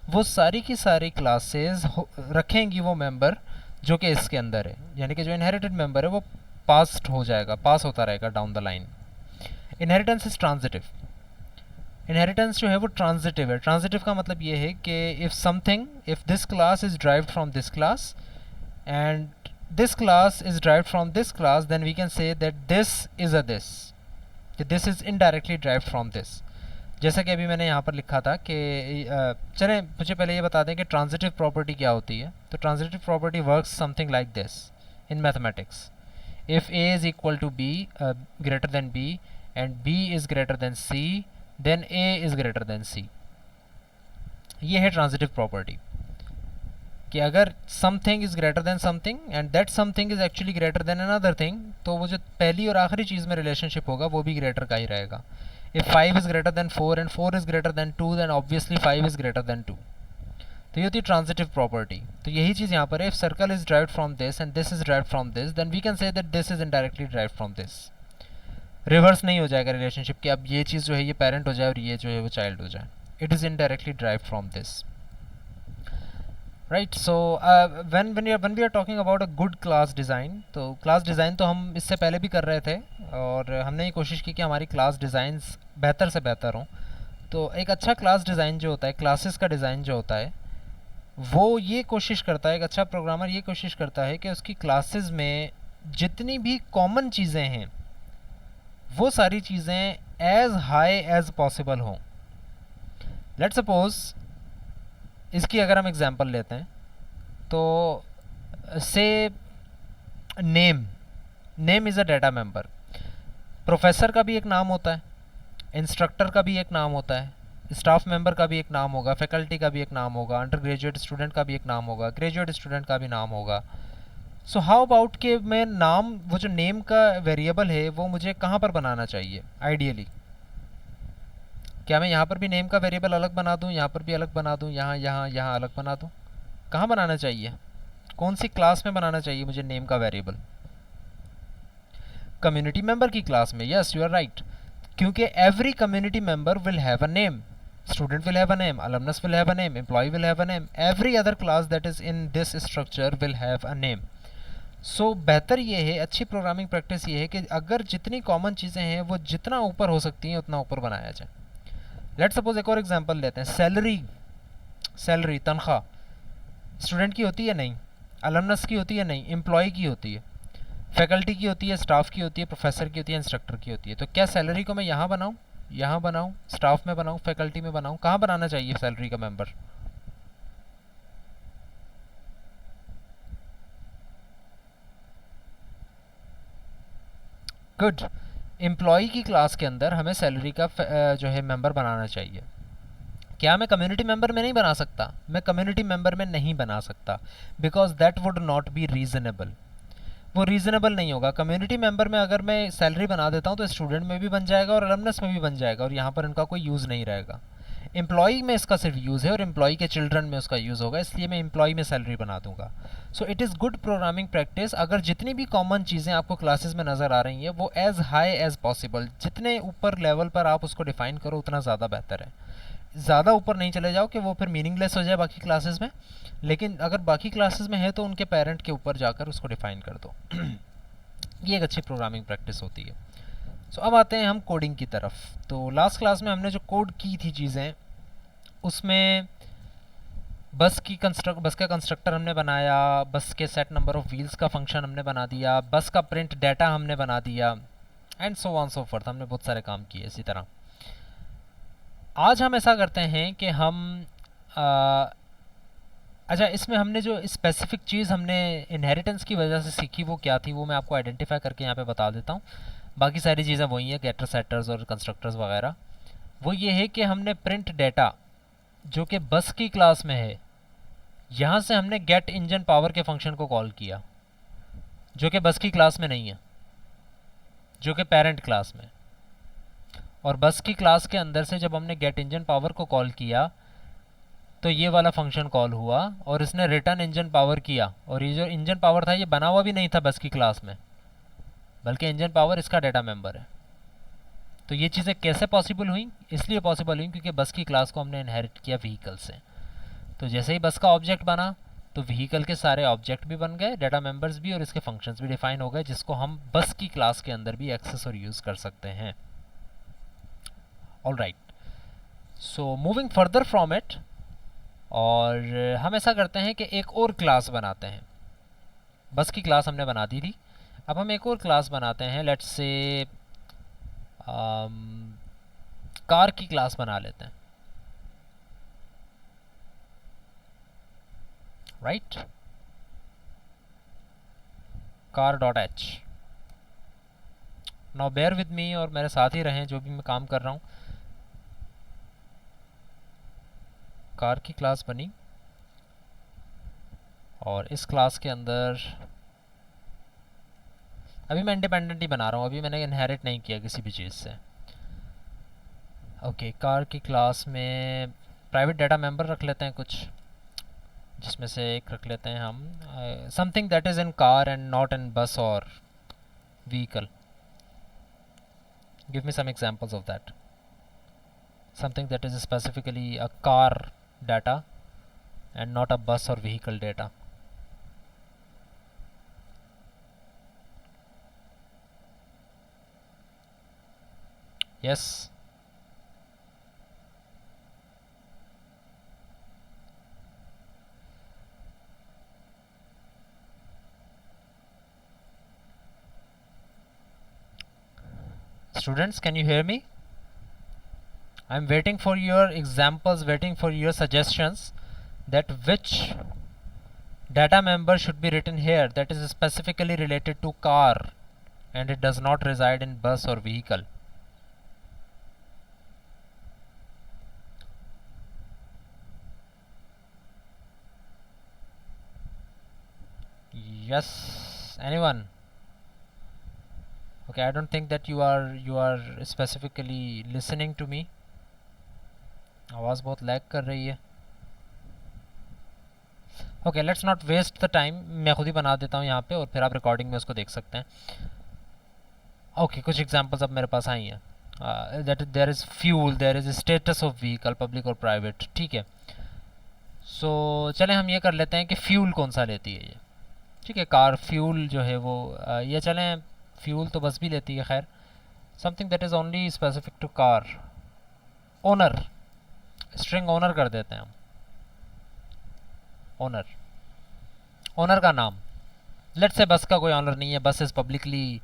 वो सारी की सारी क्लासेस रखेंगी वो मेंबर जो कि इसके अंदर है, यानी कि जो इनहेरिटेड मेंबर है वो पास्ड हो जाएगा, पास होता रहेगा down the line. Inheritance is transitive. Inheritance जो है वो ट्रांजिटिव है। ट्रांजिटिव का मतलब ये है कि if this class is derived from this class and this class is derived from this class, then we can say that this is a this is indirectly derived from this. जैसा कि अभी मैंने यहाँ पर लिखा था कि चलें मुझे पहले ये बता दें कि ट्रांजिटिव प्रॉपर्टी क्या होती है। तो transitive property works something like this in mathematics. If a is equal to b greater than b and b is greater than c, then a is greater than c। ये है transitive property कि अगर something is greater than something and that something is actually greater than another thing, तो वो जो पहली और आखिरी चीज़ में रिलेशनशिप होगा वो भी ग्रेटर का ही रहेगा। If 5 is greater than 4 and 4 is greater than 2, then obviously 5 is greater than 2. तो ये होती है ट्रांजिटिव प्रॉपर्टी। तो यही चीज़ यहाँ पर है, if circle is derived from this and this is derived from this, then we can say that this is indirectly derived from this. Reverse नहीं हो जाएगा रिलेशनशिप कि अब ये चीज़ जो है ये पेरेंट हो जाए और ये जो है वो चाइल्ड हो जाए। It is indirectly derived from this. Right. So when we are talking about a good class design, तो क्लास डिज़ाइन तो हम इससे पहले भी कर रहे थे और हमने ये कोशिश की कि हमारी क्लास डिज़ाइंस बेहतर से बेहतर हों. तो एक अच्छा क्लास डिज़ाइन जो होता है, क्लासेस का डिज़ाइन जो होता है, वो ये कोशिश करता है, एक अच्छा प्रोग्रामर ये कोशिश करता है कि उसकी क्लासेस में जितनी भी कॉमन चीज़ें हैं वो सारी चीज़ें एज हाई एज पॉसिबल हों. लेट सपोज इसकी अगर हम एग्जांपल लेते हैं तो से name name is a data member. Professor का भी एक नाम होता है, इंस्ट्रक्टर का भी एक नाम होता है, स्टाफ मेंबर का भी एक नाम होगा, फैकल्टी का भी एक नाम होगा, अंडर ग्रेजुएट स्टूडेंट का भी एक नाम होगा, ग्रेजुएट स्टूडेंट का भी नाम होगा. सो हाउ अबाउट कि मैं नाम, वो जो नेम का वेरिएबल है वो मुझे कहाँ पर बनाना चाहिए आइडियली? क्या मैं यहाँ पर भी नेम का वेरिएबल अलग बना दूँ, यहाँ पर भी अलग बना दूँ, यहाँ अलग बना दूँ? कहाँ बनाना चाहिए? कौन सी क्लास में बनाना चाहिए मुझे नेम का वेरिएबल? कम्युनिटी मेंबर की क्लास में. Yes, you are right. क्योंकि every community member will have a name. Student will have a name, alumnus will have a name, employee will have a name, every other class that is in this structure will have a name. सो बेहतर ये है, अच्छी programming practice ये है कि अगर जितनी common चीज़ें हैं वो जितना ऊपर हो सकती हैं उतना ऊपर बनाया जाए. लेट सपोज एक और एग्जांपल लेते हैं. सैलरी, सैलरी तनख्वाह स्टूडेंट की होती है नहीं, अलमनस की होती है नहीं, एम्प्लॉय की होती है, फैकल्टी की होती है, स्टाफ की होती है, प्रोफेसर की होती है, इंस्ट्रक्टर की होती है. तो क्या सैलरी को मैं यहाँ बनाऊँ, यहाँ बनाऊँ, स्टाफ में बनाऊँ, फैकल्टी में बनाऊँ? कहाँ बनाना चाहिए सैलरी का मेंबर? गुड. एम्प्लॉय की क्लास के अंदर हमें सैलरी का जो है मेंबर बनाना चाहिए. क्या मैं कम्युनिटी मेंबर में नहीं बना सकता? मैं कम्युनिटी मेंबर में नहीं बना सकता because that would not be reasonable. वो रीज़नेबल नहीं होगा. कम्युनिटी मेंबर में अगर मैं सैलरी बना देता हूँ तो स्टूडेंट में भी बन जाएगा और अलमनस में भी बन जाएगा और यहाँ पर इनका कोई यूज़ नहीं रहेगा. एम्प्लॉई में इसका सिर्फ यूज़ है और एम्प्लॉई के चिल्ड्रन में उसका यूज़ होगा, इसलिए मैं एम्प्लॉई में सैलरी बना दूंगा. So it is good programming practice. अगर जितनी भी कॉमन चीज़ें आपको क्लासेस में नज़र आ रही हैं वो एज़ हाई एज़ पॉसिबल, जितने ऊपर लेवल पर आप उसको डिफ़ाइन करो उतना ज़्यादा बेहतर है. ज़्यादा ऊपर नहीं चले जाओ कि वो फिर मीनिंगलेस हो जाए बाकी क्लासेस में, लेकिन अगर बाकी क्लासेस में है तो उनके पेरेंट के ऊपर जाकर उसको डिफ़ाइन कर दो. ये एक अच्छी प्रोग्रामिंग प्रैक्टिस होती है. सो अब आते हैं हम कोडिंग की तरफ. तो लास्ट क्लास में हमने जो कोड की थी चीज़ें, उसमें बस का कंस्ट्रक्टर हमने बनाया, बस के सेट नंबर ऑफ व्हील्स का फंक्शन हमने बना दिया, बस का प्रिंट डाटा हमने बना दिया, and so on so forth. हमने बहुत सारे काम किए इसी तरह. आज हम ऐसा करते हैं कि हम अच्छा, इसमें हमने जो स्पेसिफिक चीज़ हमने इनहेरिटेंस की वजह से सीखी वो क्या थी वो मैं आपको आइडेंटिफाई करके यहाँ पे बता देता हूँ. बाकी सारी चीज़ें वही हैं, गेटर सेटर्स और कंस्ट्रक्टर्स वगैरह. वो ये है कि हमने प्रिंट डाटा जो कि बस की क्लास में है, यहाँ से हमने गेट इंजन पावर के फंक्शन को कॉल किया जो कि बस की क्लास में नहीं है, जो कि पेरेंट क्लास में. और बस की क्लास के अंदर से जब हमने गेट इंजन पावर को कॉल किया तो ये वाला फंक्शन कॉल हुआ और इसने रिटर्न इंजन पावर किया. और ये जो इंजन पावर था ये बना हुआ भी नहीं था बस की क्लास में, बल्कि इंजन पावर इसका डाटा मेंबर है. तो ये चीज़ें कैसे पॉसिबल हुई? इसलिए पॉसिबल हुई क्योंकि बस की क्लास को हमने इनहेरिट किया व्हीकल से. तो जैसे ही बस का ऑब्जेक्ट बना तो व्हीकल के सारे ऑब्जेक्ट भी बन गए, डाटा मेंबर्स भी, और इसके फंक्शंस भी डिफाइन हो गए जिसको हम बस की क्लास के अंदर भी एक्सेस और यूज़ कर सकते हैं. All right. So moving further from it, और हम ऐसा करते हैं कि एक और क्लास बनाते हैं. बस की क्लास हमने बना दी थी, अब हम एक और क्लास बनाते हैं. लेट्स से कार की क्लास बना लेते हैं. Right, car dot H. Now bear with me और मेरे साथ ही रहें जो भी मैं काम कर रहा हूँ. कार की क्लास बनी और इस क्लास के अंदर अभी मैं इंडिपेंडेंट ही बना रहा हूँ, अभी मैंने इनहेरिट नहीं किया किसी भी चीज़ से. ओके, कार की क्लास में प्राइवेट डाटा मेंबर रख लेते हैं कुछ, जिसमें से एक रख लेते हैं हम something that is in car and not in bus और vehicle. Give me some examples of that. Something that is specifically a car data and not a bus or vehicle data. Yes. Students, can you hear me? I'm waiting for your examples, waiting for your suggestions that which data member should be written here that is specifically related to car and it does not reside in bus or vehicle. Yes, anyone? Okay, I don't think that you are specifically listening to me. आवाज़ बहुत lag कर रही है. Okay, let's not waste the time. मैं खुद ही बना देता हूँ यहाँ पे और फिर आप रिकॉर्डिंग में उसको देख सकते हैं. ओके, कुछ एग्जांपल्स अब मेरे पास आई हैं. That there is fuel, there is status of vehicle, public और प्राइवेट. ठीक है, सो चलें हम ये कर लेते हैं कि फ्यूल कौन सा लेती है ये. ठीक है, कार फ्यूल जो है वो ये चलें, फ्यूल तो बस भी लेती है. खैर, something that is only specific to car. Owner, string owner कर देते हैं हम. ओनर, ओनर का नाम. लेट्स से बस का कोई ऑनर नहीं है, बस is publicly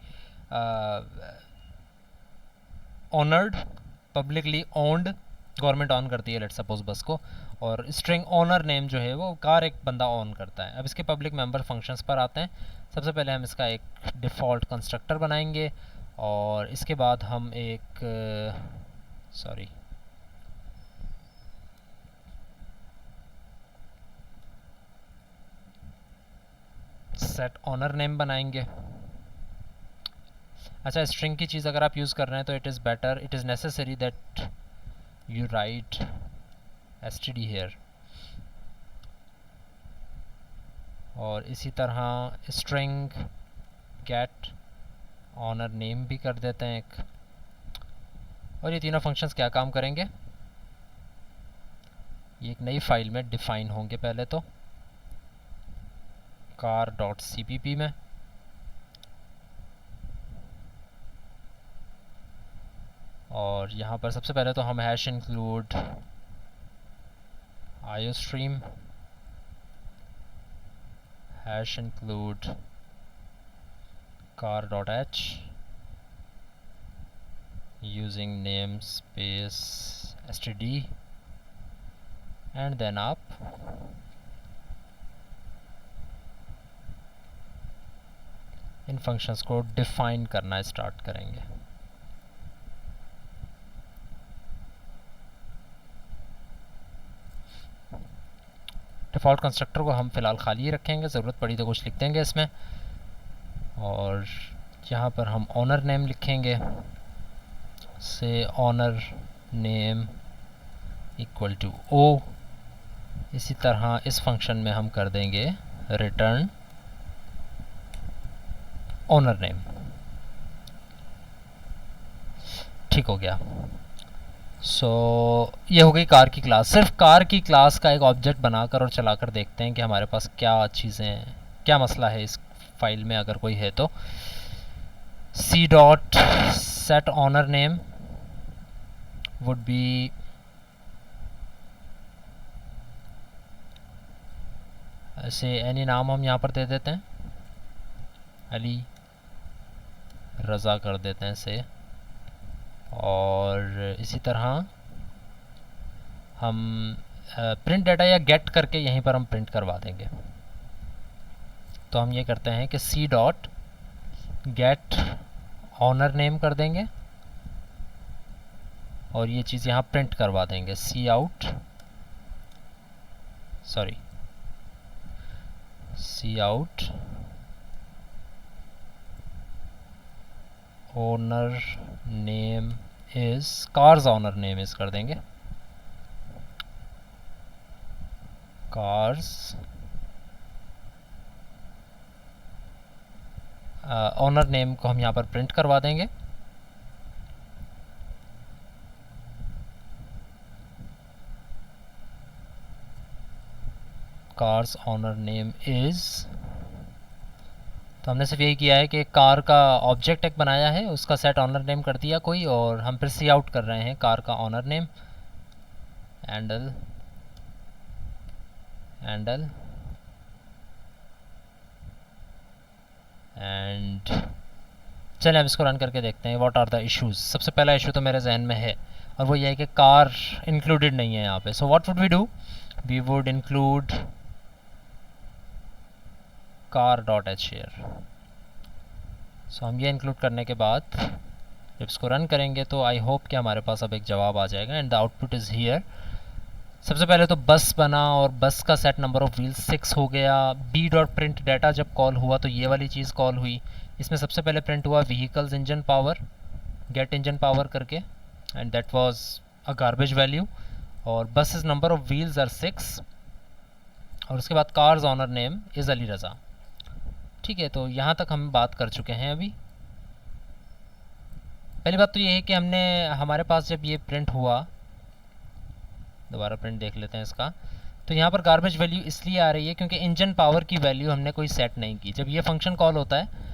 honoured, publicly owned, government on करती है लेट्स सपोज बस को. और स्ट्रिंग ओनर नेम जो है वो कार एक बंदा ऑन करता है. अब इसके पब्लिक मेंबर फंक्शंस पर आते हैं. सबसे पहले हम इसका एक डिफ़ॉल्ट कंस्ट्रक्टर बनाएंगे और इसके बाद हम एक सॉरी सेट ऑनर नेम बनाएंगे. अच्छा, स्ट्रिंग की चीज़ अगर आप यूज़ कर रहे हैं तो it is better, it is necessary that you write std here. और इसी तरह स्ट्रिंग गेट ऑनर नेम भी कर देते हैं एक. और ये तीनों फंक्शंस क्या काम करेंगे, ये एक नई फाइल में डिफ़ाइन होंगे. पहले तो car.cpp में, और यहाँ पर सबसे पहले तो हम hash include iostream, hash include car.h using namespace std and then आप इन फंक्शंस को डिफ़ाइन करना स्टार्ट करेंगे. डिफ़ॉल्ट कंस्ट्रक्टर को हम फ़िलहाल खाली ही रखेंगे, ज़रूरत पड़ी तो कुछ लिख देंगे इसमें. और यहाँ पर हम ऑनर नेम लिखेंगे, say owner name equal to O. इसी तरह इस फंक्शन में हम कर देंगे रिटर्न ओनर नेम. ठीक हो गया. सो ये हो गई कार की क्लास. सिर्फ कार की क्लास का एक ऑब्जेक्ट बनाकर और चलाकर देखते हैं कि हमारे पास क्या चीज़ें, क्या मसला है इस फाइल में अगर कोई है तो. C dot set owner name would be ऐसे एनी नाम हम यहाँ पर दे देते हैं, अली रज़ा कर देते हैं से. और इसी तरह हम प्रिंट डाटा या गेट करके यहीं पर हम प्रिंट करवा देंगे. तो हम ये करते हैं कि C dot get owner name कर देंगे और ये चीज़ यहाँ प्रिंट करवा देंगे. Cout sorry cout owner name is car's owner name is कर देंगे. कार्स ऑनर नेम को हम यहाँ पर प्रिंट करवा देंगे. कार्स ऑनर नेम इज़, तो हमने सिर्फ यही किया है कि कार का ऑब्जेक्ट एक बनाया है, उसका सेट ऑनर नेम कर दिया कोई, और हम फिर सी आउट कर रहे हैं कार का owner name handle handle and चलिए अब इसको रन करके देखते हैं व्हाट आर द इश्यूज। सबसे पहला इशू तो मेरे जहन में है और वो ये है कि कार इंक्लूडेड नहीं है यहाँ पे। So what would we do, we would include car dot H share. So हम ये इंक्लूड करने के बाद जब इसको रन करेंगे तो आई होप कि हमारे पास अब एक जवाब आ जाएगा and the output is here. सबसे पहले तो बस बना और बस का सेट नंबर ऑफ व्हील्स 6 हो गया। बी डॉट प्रिंट डाटा जब कॉल हुआ तो ये वाली चीज़ कॉल हुई। इसमें सबसे पहले प्रिंट हुआ vehicle's engine power, get engine power करके, and that was a garbage value. और buses number of wheels are 6 और उसके बाद car's owner name is Ali Raza. ठीक है, तो यहाँ तक हम बात कर चुके हैं। अभी पहली बात तो ये है कि हमने हमारे पास जब ये प्रिंट हुआ, दोबारा प्रिंट देख लेते हैं इसका, तो यहाँ पर गार्बेज वैल्यू इसलिए आ रही है क्योंकि इंजन पावर की वैल्यू हमने कोई सेट नहीं की। जब ये फंक्शन कॉल होता है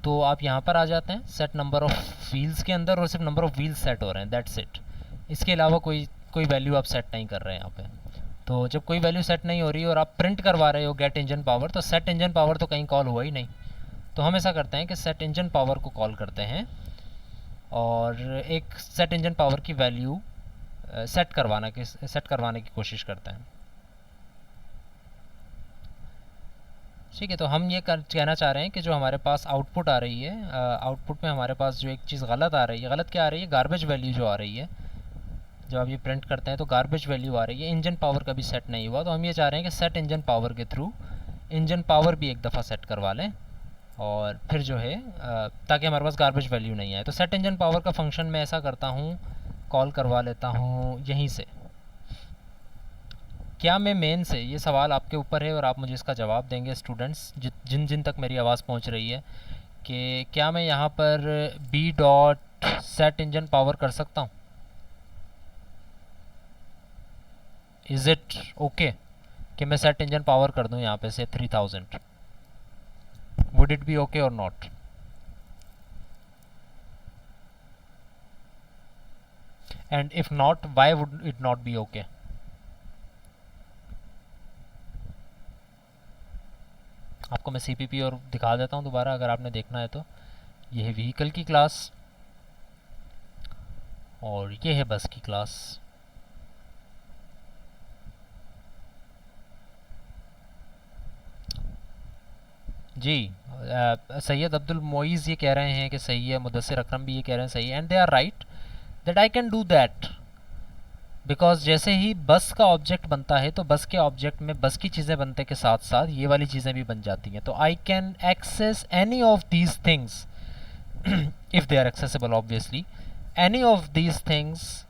तो आप यहाँ पर आ जाते हैं सेट नंबर ऑफ व्हील्स के अंदर और सिर्फ नंबर ऑफ व्हील्स सेट हो रहे हैं, दैट्स इट। इसके अलावा कोई वैल्यू आप सेट नहीं कर रहे हैं यहाँ पे। तो जब कोई वैल्यू सेट नहीं हो रही और आप प्रिंट करवा रहे हो गेट इंजन पावर, तो सेट इंजन पावर तो कहीं कॉल हुआ ही नहीं। तो हम ऐसा करते हैं कि सेट इंजन पावर को कॉल करते हैं और एक सेट इंजन पावर की वैल्यू सेट करवाने की कोशिश करते हैं। ठीक है, तो हम ये कहना चाह रहे हैं कि जो हमारे पास आउटपुट आ रही है, आउटपुट में हमारे पास जो एक चीज़ गलत आ रही है, गलत क्या आ रही है, गार्बेज वैल्यू जो आ रही है। जब आप ये प्रिंट करते हैं तो गार्बेज वैल्यू आ रही है, इंजन पावर का भी सेट नहीं हुआ। तो हम ये चाह रहे हैं कि सेट इंजन पावर के थ्रू इंजन पावर भी एक दफ़ा सेट करवा लें और फिर जो है ताकि हमारे पास गार्बेज वैल्यू नहीं आए। तो सेट इंजन पावर का फंक्शन मैं ऐसा करता हूँ, कॉल करवा लेता हूँ यहीं से। क्या मैं मेन से, ये सवाल आपके ऊपर है और आप मुझे इसका जवाब देंगे स्टूडेंट्स जिन जिन तक मेरी आवाज़ पहुंच रही है, कि क्या मैं यहाँ पर B dot set engine power कर सकता हूँ? इज़ इट ओके कि मैं सेट इंजन पावर कर दूँ यहाँ पे से 3000? वुड इट बी ओके और not? And if not, why would it not be okay? आपको मैं CPP और दिखा देता हूँ दोबारा अगर आपने देखना है तो। ये है व्हीकल की क्लास और ये है बस की क्लास। जी, सैयद अब्दुल मोइज़ ये कह रहे हैं कि सही है, मुदस्सिर अकरम भी ये कह रहे हैं सही है, and they are right that I can do that because जैसे ही बस का ऑब्जेक्ट बनता है तो बस के ऑब्जेक्ट में बस की चीज़ें बनने के साथ साथ ये वाली चीज़ें भी बन जाती हैं। तो I can access any of these things if they are accessible obviously, any of these things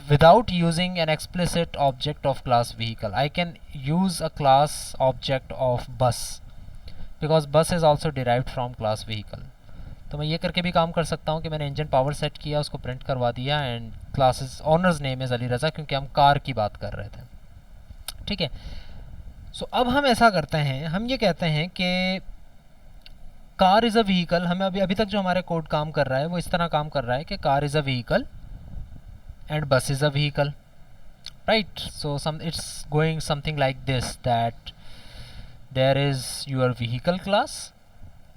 without using an explicit object of class vehicle. I can use a class object of bus because bus is also derived from class vehicle. तो मैं ये करके भी काम कर सकता हूँ कि मैंने इंजन पावर सेट किया, उसको प्रिंट करवा दिया and classes owners name is Ali Raza क्योंकि हम कार की बात कर रहे थे। ठीक है, सो अब हम ऐसा करते हैं, हम ये कहते हैं कि कार इज़ अ व्हीकल। हमें अभी तक जो हमारे कोड काम कर रहा है वो इस तरह काम कर रहा है कि car is a vehicle and bus is a vehicle, right? So it's going something like this, that there is your vehicle class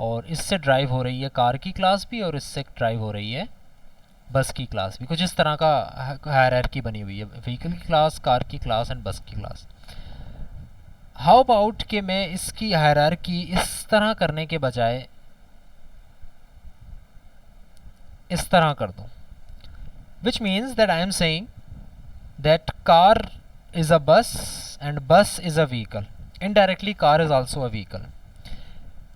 और इससे ड्राइव हो रही है कार की क्लास भी और इससे ड्राइव हो रही है बस की क्लास भी। कुछ इस तरह का हायरार्की बनी हुई है, व्हीकल की क्लास, कार की क्लास एंड बस की क्लास। हाउ अबाउट कि मैं इसकी हायरार्की इस तरह करने के बजाय इस तरह कर दूं, which means that I am saying that car is a bus and bus is a vehicle. Indirectly car is also a vehicle.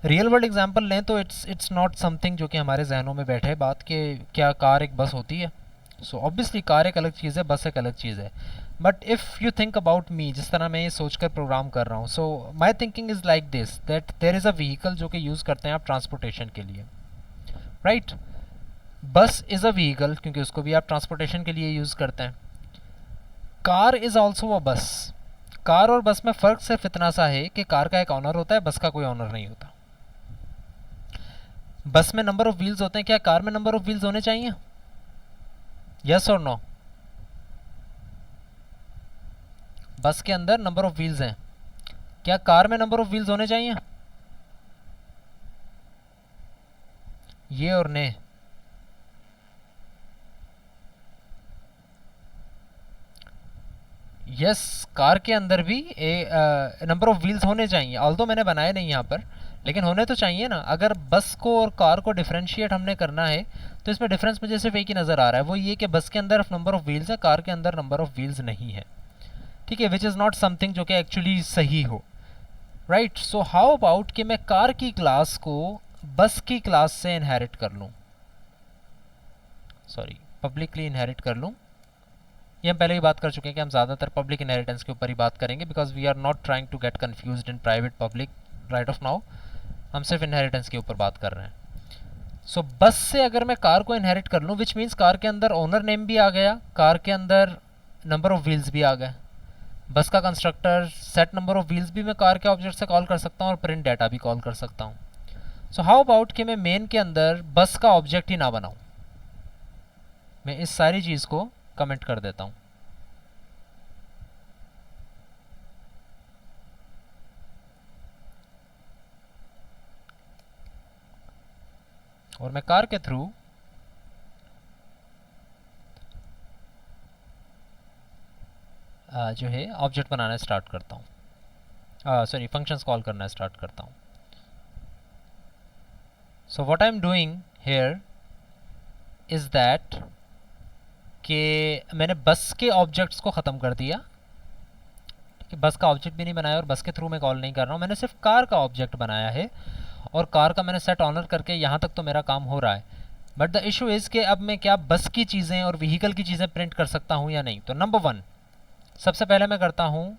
Real world example लें तो इट्स नॉट समथिंग जो कि हमारे जहनों में बैठे बात कि क्या कार एक बस होती है। सो ऑब्वियसली कार एक अलग चीज़ है, बस एक अलग चीज़ है। But if you think about me, जिस तरह मैं ये सोचकर प्रोग्राम कर रहा हूँ, so my thinking is like this, that there is a vehicle जो कि यूज़ करते हैं आप ट्रांसपोर्टेशन के लिए, राइट? बस इज़ अ व्हीकल क्योंकि उसको भी आप ट्रांसपोर्टेशन के लिए यूज़ करते हैं। कार इज़ ऑल्सो अ बस, कार और बस में फ़र्क सिर्फ इतना सा है कि कार का एक ऑनर होता है, बस का कोई ऑनर नहीं होता। बस में नंबर ऑफ व्हील्स होते हैं, क्या कार में नंबर ऑफ व्हील्स होने चाहिए? यस और नो? बस के अंदर नंबर ऑफ व्हील्स हैं, क्या कार में नंबर ऑफ व्हील्स होने चाहिए? ये और ने। यस, कार के अंदर भी नंबर ऑफ व्हील्स होने चाहिए, ऑल्दो मैंने बनाए नहीं यहाँ पर, लेकिन होने तो चाहिए ना। अगर बस को और कार को डिफरेंशिएट हमने करना है तो इसमें डिफरेंस मुझे सिर्फ एक ही नज़र आ रहा है, वो ये कि बस के अंदर नंबर ऑफ व्हील्स है, कार के अंदर नंबर ऑफ व्हील्स नहीं है। ठीक है, विच इज़ नॉट समथिंग जो कि एक्चुअली सही हो, राइट। सो हाउ अबाउट कि मैं कार की क्लास को बस की क्लास से इनहेरिट कर लूँ, सॉरी पब्लिकली इनहेरिट कर लूँ। ये हम पहले ही बात कर चुके हैं कि हम ज़्यादातर पब्लिक इनहेरिटेंस के ऊपर ही बात करेंगे, because we are not trying to get confused in private public right of now. हम सिर्फ इनहेरिटेंस के ऊपर बात कर रहे हैं। सो बस से अगर मैं कार को इनहेरिट कर लूँ, विच मीन्स कार के अंदर ओनर नेम भी आ गया, कार के अंदर नंबर ऑफ व्हील्स भी आ गए, बस का constructor set number of wheels भी मैं कार के ऑब्जेक्ट से कॉल कर सकता हूँ और प्रिंट डाटा भी कॉल कर सकता हूँ। सो हाउ अबाउट कि मैं मेन के अंदर बस का ऑब्जेक्ट ही ना बनाऊँ, मैं इस सारी चीज़ को कमेंट कर देता हूँ। और मैं कार के थ्रू जो है ऑब्जेक्ट बनाना स्टार्ट करता हूँ, सॉरी फंक्शंस कॉल करना स्टार्ट करता हूँ। So what I am doing here is that कि मैंने बस के ऑब्जेक्ट्स को ख़त्म कर दिया, कि बस का ऑब्जेक्ट भी नहीं बनाया और बस के थ्रू मैं कॉल नहीं कर रहा हूँ, मैंने सिर्फ कार का ऑब्जेक्ट बनाया है और कार का मैंने सेट ऑनर करके यहाँ तक तो मेरा काम हो रहा है। बट द इशू इज़ कि अब मैं क्या बस की चीज़ें और व्हीकल की चीज़ें प्रिंट कर सकता हूँ या नहीं। तो नंबर 1 सबसे पहले मैं करता हूँ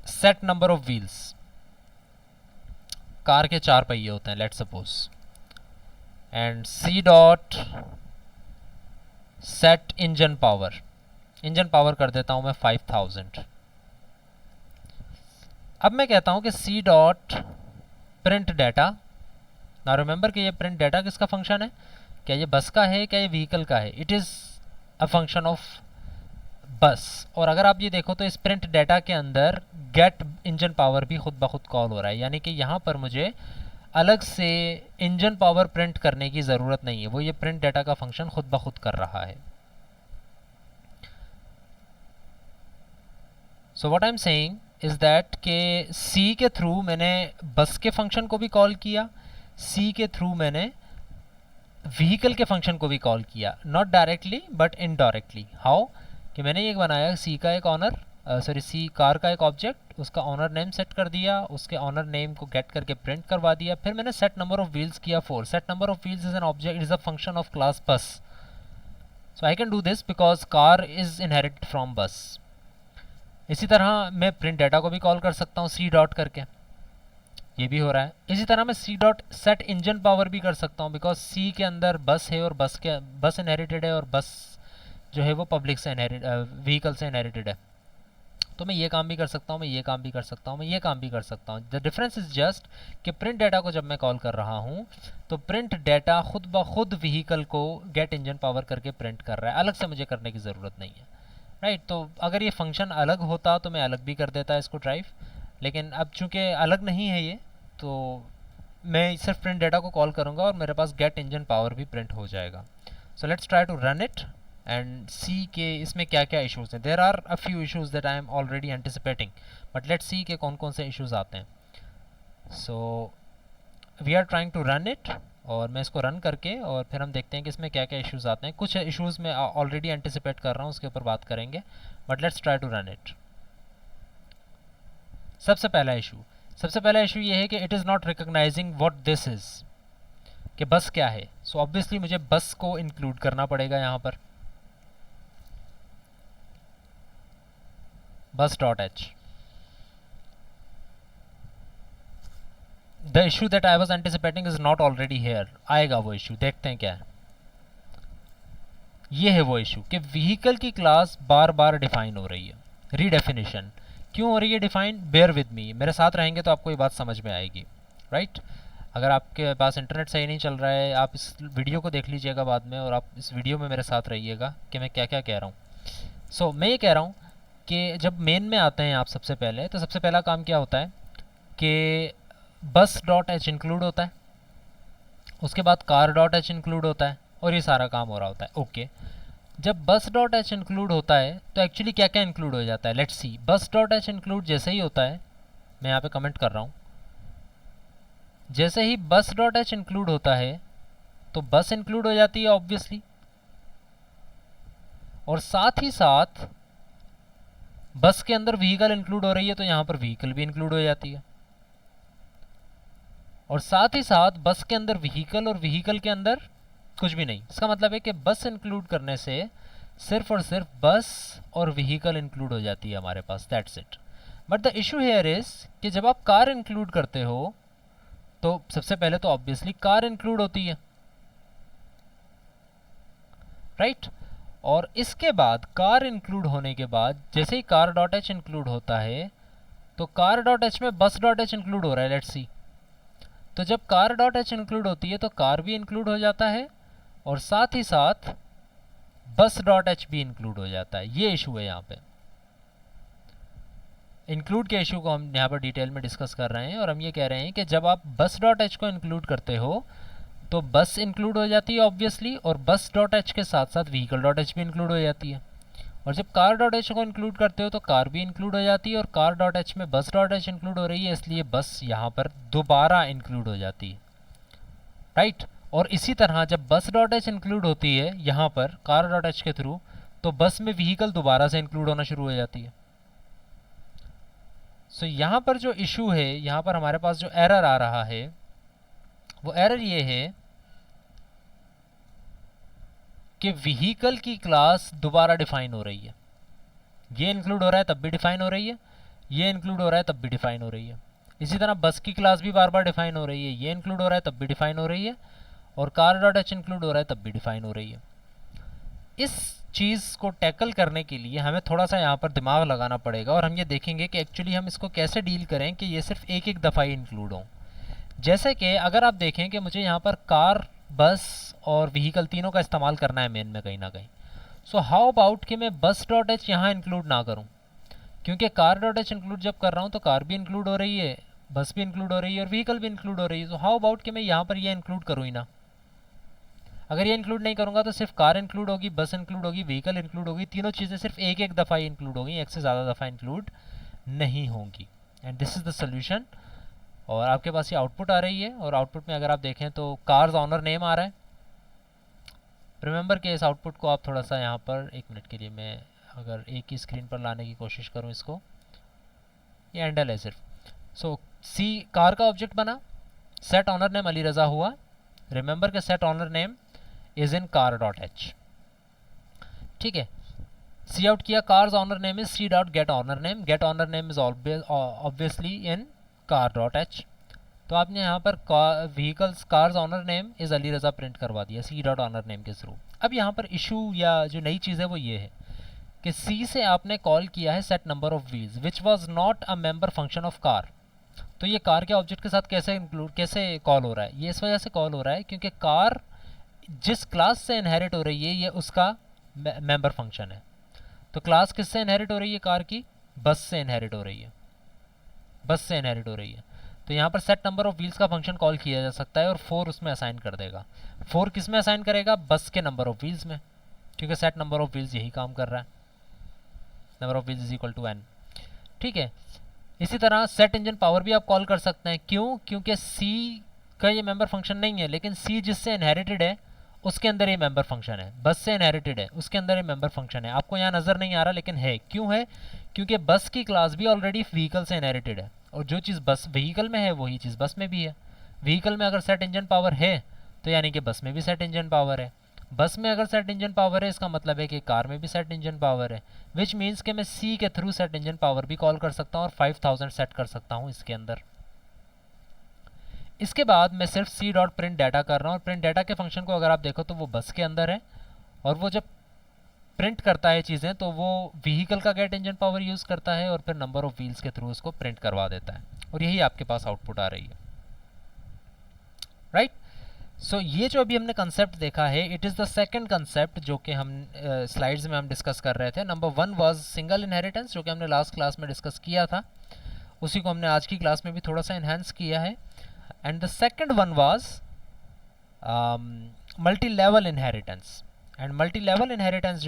set number of wheels. Car के 4 पहिए होते हैं let's suppose, and C dot set engine power, engine power कर देता हूँ मैं 5000। अब मैं कहता हूँ कि सी डॉट प्रिंट डाटा। ना रिमेंबर कि ये प्रिंट डाटा किसका फंक्शन है, क्या ये बस का है, क्या ये व्हीकल का है? It is a function of बस। और अगर आप ये देखो तो इस प्रिंट डाटा के अंदर गेट इंजन पावर भी खुद ब खुद कॉल हो रहा है, यानी कि यहाँ पर मुझे अलग से इंजन पावर प्रिंट करने की ज़रूरत नहीं है, वो ये प्रिंट डाटा का फंक्शन खुद ब खुद कर रहा है। So what I am saying is that के सी के थ्रू मैंने बस के फंक्शन को भी कॉल किया, सी के थ्रू मैंने व्हीकल के फंक्शन को भी कॉल किया, not directly but indirectly. How कि मैंने ये बनाया सी का एक ऑनर, सॉरी सी कार का एक ऑब्जेक्ट, उसका ऑनर नेम सेट कर दिया, उसके ऑनर नेम को गेट करके प्रिंट करवा दिया, फिर मैंने सेट नंबर ऑफ व्हील्स किया 4। Set number of wheels is an object, is a function of class bus. So I can do this because car is inherited from bus. इसी तरह मैं प्रिंट डाटा को भी कॉल कर सकता हूँ C dot करके, ये भी हो रहा है। इसी तरह मैं C dot set engine power भी कर सकता हूँ, बिकॉज सी के अंदर बस है और बस इनहेरिटेड है और बस जो है वो पब्लिक से व्हीकल से इनहेरिटेड है। तो मैं ये काम भी कर सकता हूँ, मैं ये काम भी कर सकता हूँ, मैं ये काम भी कर सकता हूँ। द डिफरेंस इज जस्ट कि प्रिंट डाटा को जब मैं कॉल कर रहा हूँ तो प्रिंट डाटा खुद ब खुद व्हीकल को गेट इंजन पावर करके प्रिंट कर रहा है, अलग से मुझे करने की ज़रूरत नहीं है, राइट। तो अगर ये फंक्शन अलग होता तो मैं अलग भी कर देता इसको ड्राइव, लेकिन अब चूंकि अलग नहीं है ये, तो मैं सिर्फ प्रिंट डाटा को कॉल करूँगा और मेरे पास गेट इंजन पावर भी प्रिंट हो जाएगा। So let's try to run it and see के इसमें क्या क्या इश्यूज़ हैं। There are a few issues that I am already anticipating, but let's see के कौन कौन से इश्यूज़ आते हैं। So we are trying to run it, और मैं इसको रन करके और फिर हम देखते हैं कि इसमें क्या क्या इश्यूज़ आते हैं। कुछ इश्यूज़ मैं ऑलरेडी एंटिसिपेट कर रहा हूँ, उसके ऊपर बात करेंगे, but let's try to run it. सबसे पहला इशू ये है कि it is not recognizing what this is, कि बस क्या है। सो ऑब्वियसली मुझे बस को इंक्लूड करना पड़ेगा यहाँ पर, बस dot H. The issue that I was anticipating is not already hair, आएगा वो इशू, देखते हैं क्या है। ये है वो इशू कि व्हीकल की क्लास बार बार डिफाइन हो रही है। रीडेफिनेशन क्यों हो रही है डिफाइन? बेयर विद मी, मेरे साथ रहेंगे तो आपको ये बात समझ में आएगी, राइट? अगर आपके पास इंटरनेट सही नहीं चल रहा है, आप इस वीडियो को देख लीजिएगा बाद में, और आप इस वीडियो में मेरे साथ रहिएगा कि मैं क्या क्या कह रहा हूँ। सो मैं ये कह रहा हूँ कि जब मेन में आते हैं आप सबसे पहले, तो सबसे पहला काम क्या होता है कि बस डॉट एच इंक्लूड होता है, उसके बाद कार डॉट एच इंक्लूड होता है, और ये सारा काम हो रहा होता है। ओके, जब बस डॉट एच इंक्लूड होता है तो एक्चुअली क्या क्या इंक्लूड हो जाता है? Let's see. बस डॉट एच इंक्लूड जैसे ही होता है, मैं यहाँ पे कमेंट कर रहा हूँ, जैसे ही बस डॉट एच इंक्लूड होता है तो बस इंक्लूड हो जाती है ऑब्वियसली, और साथ ही साथ बस के अंदर व्हीकल इंक्लूड हो रही है तो यहाँ पर व्हीकल भी इंक्लूड हो जाती है, और साथ ही साथ बस के अंदर व्हीकल और व्हीकल के अंदर कुछ भी नहीं। इसका मतलब है कि बस इंक्लूड करने से सिर्फ और सिर्फ बस और व्हीकल इंक्लूड हो जाती है हमारे पास, that's it. But the issue here is कि जब आप कार इंक्लूड करते हो तो सबसे पहले तो ऑब्वियसली कार इंक्लूड होती है, राइट? और इसके बाद कार इंक्लूड होने के बाद जैसे ही कार डॉट एच इंक्लूड होता है तो कार डॉट एच में बस डॉट एच इंक्लूड हो रहा है, लेट्स सी। तो जब कार डॉट एच इंक्लूड होती है तो कार भी इंक्लूड हो जाता है, और साथ ही साथ बस डॉट एच भी इंक्लूड हो जाता है। ये इशू है यहाँ पे। इंक्लूड के इशू को हम यहाँ पर डिटेल में डिस्कस कर रहे हैं, और हम ये कह रहे हैं कि जब आप बस डॉट एच को इंक्लूड करते हो तो बस इंक्लूड हो जाती है ऑब्वियसली, और बस डॉट एच के साथ साथ व्हीकल डॉट एच भी इंक्लूड हो जाती है। और जब कार डॉट एच को इंक्लूड करते हो तो कार भी इंक्लूड हो जाती है, और कार डॉट एच में बस डॉट एच इंक्लूड हो रही है, इसलिए बस यहाँ पर दोबारा इंक्लूड हो जाती है, राइट? और इसी तरह जब बस डॉट एच इंक्लूड होती है यहाँ पर कार डॉट एच के थ्रू, तो बस में व्हीकल दोबारा से इंक्लूड होना शुरू हो जाती है। सो यहाँ पर जो इशू है, यहाँ पर हमारे पास जो एरर आ रहा है वो एरर ये है कि व्हीकल की क्लास दोबारा डिफाइन हो रही है। ये इंक्लूड हो रहा है तब भी डिफाइन हो रही है, ये इंक्लूड हो रहा है तब भी डिफाइन हो रही है। इसी तरह बस की क्लास भी बार बार डिफाइन हो रही है, ये इंक्लूड हो रहा है तब भी डिफाइन हो रही है, और कार डॉट एच इंक्लूड हो रहा है तब भी डिफाइन हो रही है। इस चीज़ को टैकल करने के लिए हमें थोड़ा सा यहाँ पर दिमाग लगाना पड़ेगा, और हम ये देखेंगे कि एक्चुअली हम इसको कैसे डील करें कि ये सिर्फ एक एक दफ़ा ही इंक्लूड हो। जैसे कि अगर आप देखें कि मुझे यहाँ पर कार, बस और व्हीकल तीनों का इस्तेमाल करना है मेन में कहीं ना कहीं, सो हाउ अबाउट कि मैं बस डॉट एच यहाँ इंक्लूड ना करूँ, क्योंकि कार डॉट एच इंक्लूड जब कर रहा हूँ तो कार भी इंक्लूड हो रही है, बस भी इंक्लूड हो रही है, और व्हीकल भी इंक्लूड हो रही है। तो हाउ अबाउट कि मैं यहाँ पर ये इंक्लूड करूँ ही ना। अगर ये इंक्लूड नहीं करूँगा तो सिर्फ कार इंक्लूड होगी, बस इंक्लूड होगी, व्हीकल इंक्लूड होगी, तीनों चीज़ें सिर्फ एक एक दफ़ा ही इंक्लूड होगी, एक से ज़्यादा दफ़ा इंक्लूड नहीं होंगी। And this is the solution. और आपके पास ये आउटपुट आ रही है, और आउटपुट में अगर आप देखें तो कार्स ऑनर नेम आ रहा है। रिमेंबर के इस आउटपुट को आप थोड़ा सा यहाँ पर, एक मिनट के लिए मैं अगर एक ही स्क्रीन पर लाने की कोशिश करूँ इसको, ये हैंडल है सिर्फ। सो सी कार का ऑब्जेक्ट बना, set owner name Ali Raza हुआ। रिमेंबर के set owner name is in car dot H, ठीक है। सी आउट किया, car's owner name is C dot get owner name, get owner name is obviously in car dot H. तो आपने यहाँ पर vehicles car's owner name is Ali Raza print करवा दिया C dot owner name के थ्रू। अब यहाँ पर इशू या जो नई चीज़ है वो ये है कि सी से आपने कॉल किया है set number of wheels which was not a member function of car. तो ये कार के ऑब्जेक्ट के साथ कैसे कॉल हो रहा है? ये इस वजह से कॉल हो रहा है क्योंकि कार जिस क्लास से इनहेरिट हो रही है ये उसका मेंबर फंक्शन है। तो क्लास किससे इनहेरिट हो रही है? कार की बस से इनहेरिट हो रही है, बस से इनहेरिट हो रही है। तो यहाँ पर सेट नंबर ऑफ व्हील्स का फंक्शन कॉल किया जा सकता है और 4 उसमें असाइन कर देगा। 4 किस में असाइन करेगा? बस के नंबर ऑफ व्हील्स में, क्योंकि सेट नंबर ऑफ व्हील्स यही काम कर रहा है, number of wheels is equal to n, ठीक है। इसी तरह सेट इंजन पावर भी आप कॉल कर सकते हैं। क्यों? क्योंकि सी का ये मेंबर फंक्शन नहीं है, लेकिन सी जिससे इनहेरिटेड है उसके अंदर ये मेंबर फंक्शन है, बस से इनहेरिटेड है उसके अंदर ये मेंबर फंक्शन है। आपको यहाँ नज़र नहीं आ रहा लेकिन है। क्यों है? क्योंकि बस की क्लास भी ऑलरेडी व्हीकल से इनहेरिटेड है, और जो चीज़ बस व्हीकल में है वही चीज़ बस में भी है। व्हीकल में अगर सेट इंजन पावर है तो यानी कि बस में भी सेट इंजन पावर है, बस में अगर सेट इंजन पावर है इसका मतलब है कि कार में भी सेट इंजन पावर है, विच मीन्स कि मैं सी के थ्रू सेट इंजन पावर भी कॉल कर सकता हूँ और 5000 सेट कर सकता हूँ इसके अंदर। इसके बाद मैं सिर्फ सी डॉट प्रिंट डाटा कर रहा हूँ, और प्रिंट डाटा के फंक्शन को अगर आप देखो तो वो बस के अंदर है, और वो जब प्रिंट करता है चीज़ें तो वो व्हीकल का गेट इंजन पावर यूज़ करता है और फिर नंबर ऑफ व्हील्स के थ्रू उसको प्रिंट करवा देता है, और यही आपके पास आउटपुट आ रही है, राइट। सो ये जो अभी हमने कंसेप्ट देखा है, it is the second concept जो कि हम स्लाइड्स में हम डिस्कस कर रहे थे। नंबर 1 वाज सिंगल इनहेरिटेंस, जो कि हमने लास्ट क्लास में डिस्कस किया था, उसी को हमने आज की क्लास में भी थोड़ा सा इन्हांस किया है। And the second one was multi level inheritance. And multi level inheritance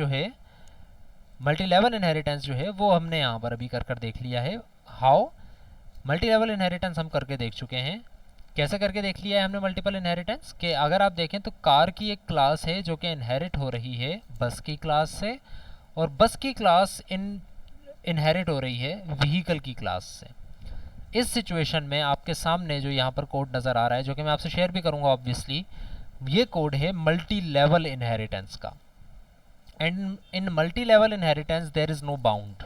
जो है वो हमने यहाँ पर अभी कर देख लिया है। हाउ मल्टी लेवल इनहेरिटेंस हम करके देख चुके हैं। कैसे करके देख लिया है हमने मल्टीपल इनहेरिटेंस के? अगर आप देखें तो कार की एक क्लास है जो कि इनहेरिट हो रही है बस की क्लास से, और बस की क्लास इनहेरिट हो रही है व्हीकल की क्लास से। इस सिचुएशन में आपके सामने जो यहाँ पर कोड नज़र आ रहा है, जो कि मैं आपसे शेयर भी करूँगा ऑब्वियसली, ये कोड है मल्टी लेवल इनहेरिटेंस का। And in multi level inheritance there is no bound.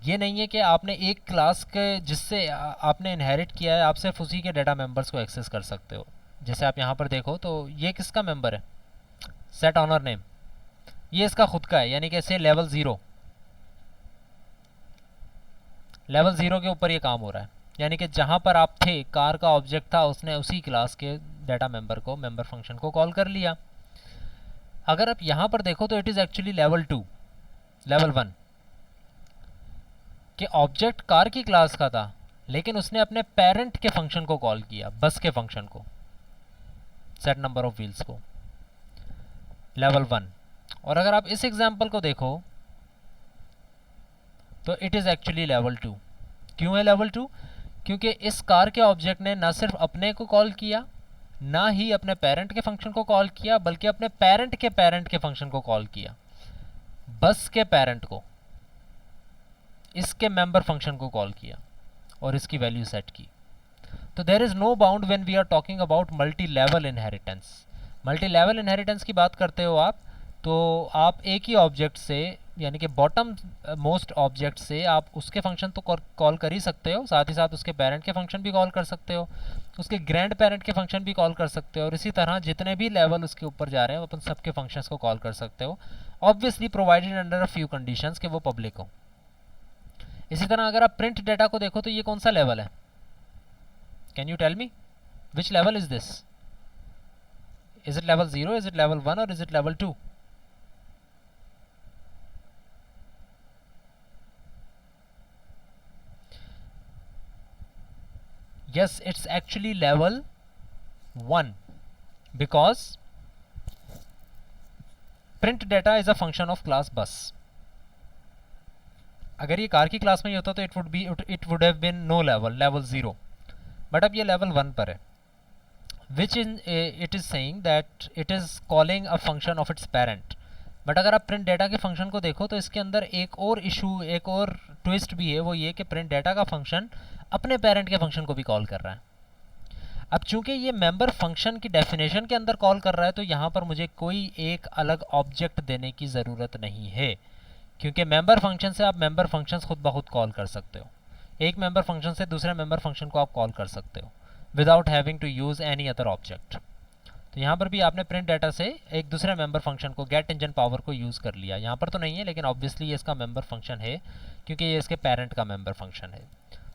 ये नहीं है कि आपने एक क्लास के जिससे आपने इनहेरिट किया है, आप सिर्फ उसी के डाटा मेंबर्स को एक्सेस कर सकते हो। जैसे आप यहाँ पर देखो तो ये किसका मेंबर है? सेट ऑनर नेम, ये इसका खुद का है, यानी कि इसे लेवल ज़ीरो के ऊपर ये काम हो रहा है। यानी कि जहाँ पर आप थे, कार का ऑब्जेक्ट था, उसने उसी क्लास के डाटा मेंबर फंक्शन को कॉल कर लिया। अगर आप यहाँ पर देखो तो इट इज़ एक्चुअली लेवल 1 कि ऑब्जेक्ट कार की क्लास का था, लेकिन उसने अपने पेरेंट के फंक्शन को कॉल किया, बस के फंक्शन को, सेट नंबर ऑफ व्हील्स को, लेवल 1। और अगर आप इस एग्जांपल को देखो तो इट इज़ एक्चुअली लेवल 2। क्यों है लेवल 2? क्योंकि इस कार के ऑब्जेक्ट ने ना सिर्फ अपने को कॉल किया, ना ही अपने पेरेंट के फंक्शन को कॉल किया, बल्कि अपने पेरेंट के फंक्शन को कॉल किया, बस के पेरेंट को, इसके मेंबर फंक्शन को कॉल किया और इसकी वैल्यू सेट की। तो there is no bound when we are talking about multi level inheritance. Multi level inheritance की बात करते हो आप, तो आप एक ही ऑब्जेक्ट से, यानी कि बॉटम मोस्ट ऑब्जेक्ट से आप उसके फंक्शन तो कॉल कर ही सकते हो, साथ ही साथ उसके पेरेंट के फंक्शन भी कॉल कर सकते हो, उसके ग्रैंड पेरेंट के फंक्शन भी कॉल कर सकते हो, और इसी तरह जितने भी लेवल उसके ऊपर जा रहे हैं अपन सबके फंक्शंस को कॉल कर सकते हो, obviously provided under a few conditions कि वो पब्लिक हो। इसी तरह अगर आप प्रिंट डेटा को देखो तो ये कौन सा लेवल है? Can you tell me which level is this? Is it level 0, is it level 1 और is it level 2? yes, it's actually level 1 because print data is a function of class bus. अगर ये car की class में ही होता तो it would have been no level 0, but अब ये लेवल 1 पर है, which it is saying that it is calling a function of its parent. But अगर आप प्रिंट डेटा के फंक्शन को देखो तो इसके अंदर एक और इशू, एक और ट्विस्ट भी है, वो ये कि प्रिंट डेटा का फंक्शन अपने पेरेंट के फंक्शन को भी कॉल कर रहा है। अब चूंकि ये मेंबर फंक्शन की डेफिनेशन के अंदर कॉल कर रहा है, तो यहाँ पर मुझे कोई एक अलग ऑब्जेक्ट देने की ज़रूरत नहीं है, क्योंकि मेंबर फंक्शन से आप मेंबर फंक्शंस खुद ब खुद कॉल कर सकते हो। एक मेंबर फंक्शन से दूसरे मेंबर फंक्शन को आप कॉल कर सकते हो without having to use any other object. तो यहाँ पर भी आपने प्रिंट डाटा से एक दूसरे मेंबर फंक्शन को, गेट इंजन पावर को यूज़ कर लिया। यहाँ पर तो नहीं है, लेकिन ऑब्वियसली ये इसका मेंबर फंक्शन है क्योंकि ये इसके पेरेंट का मेंबर फंक्शन है,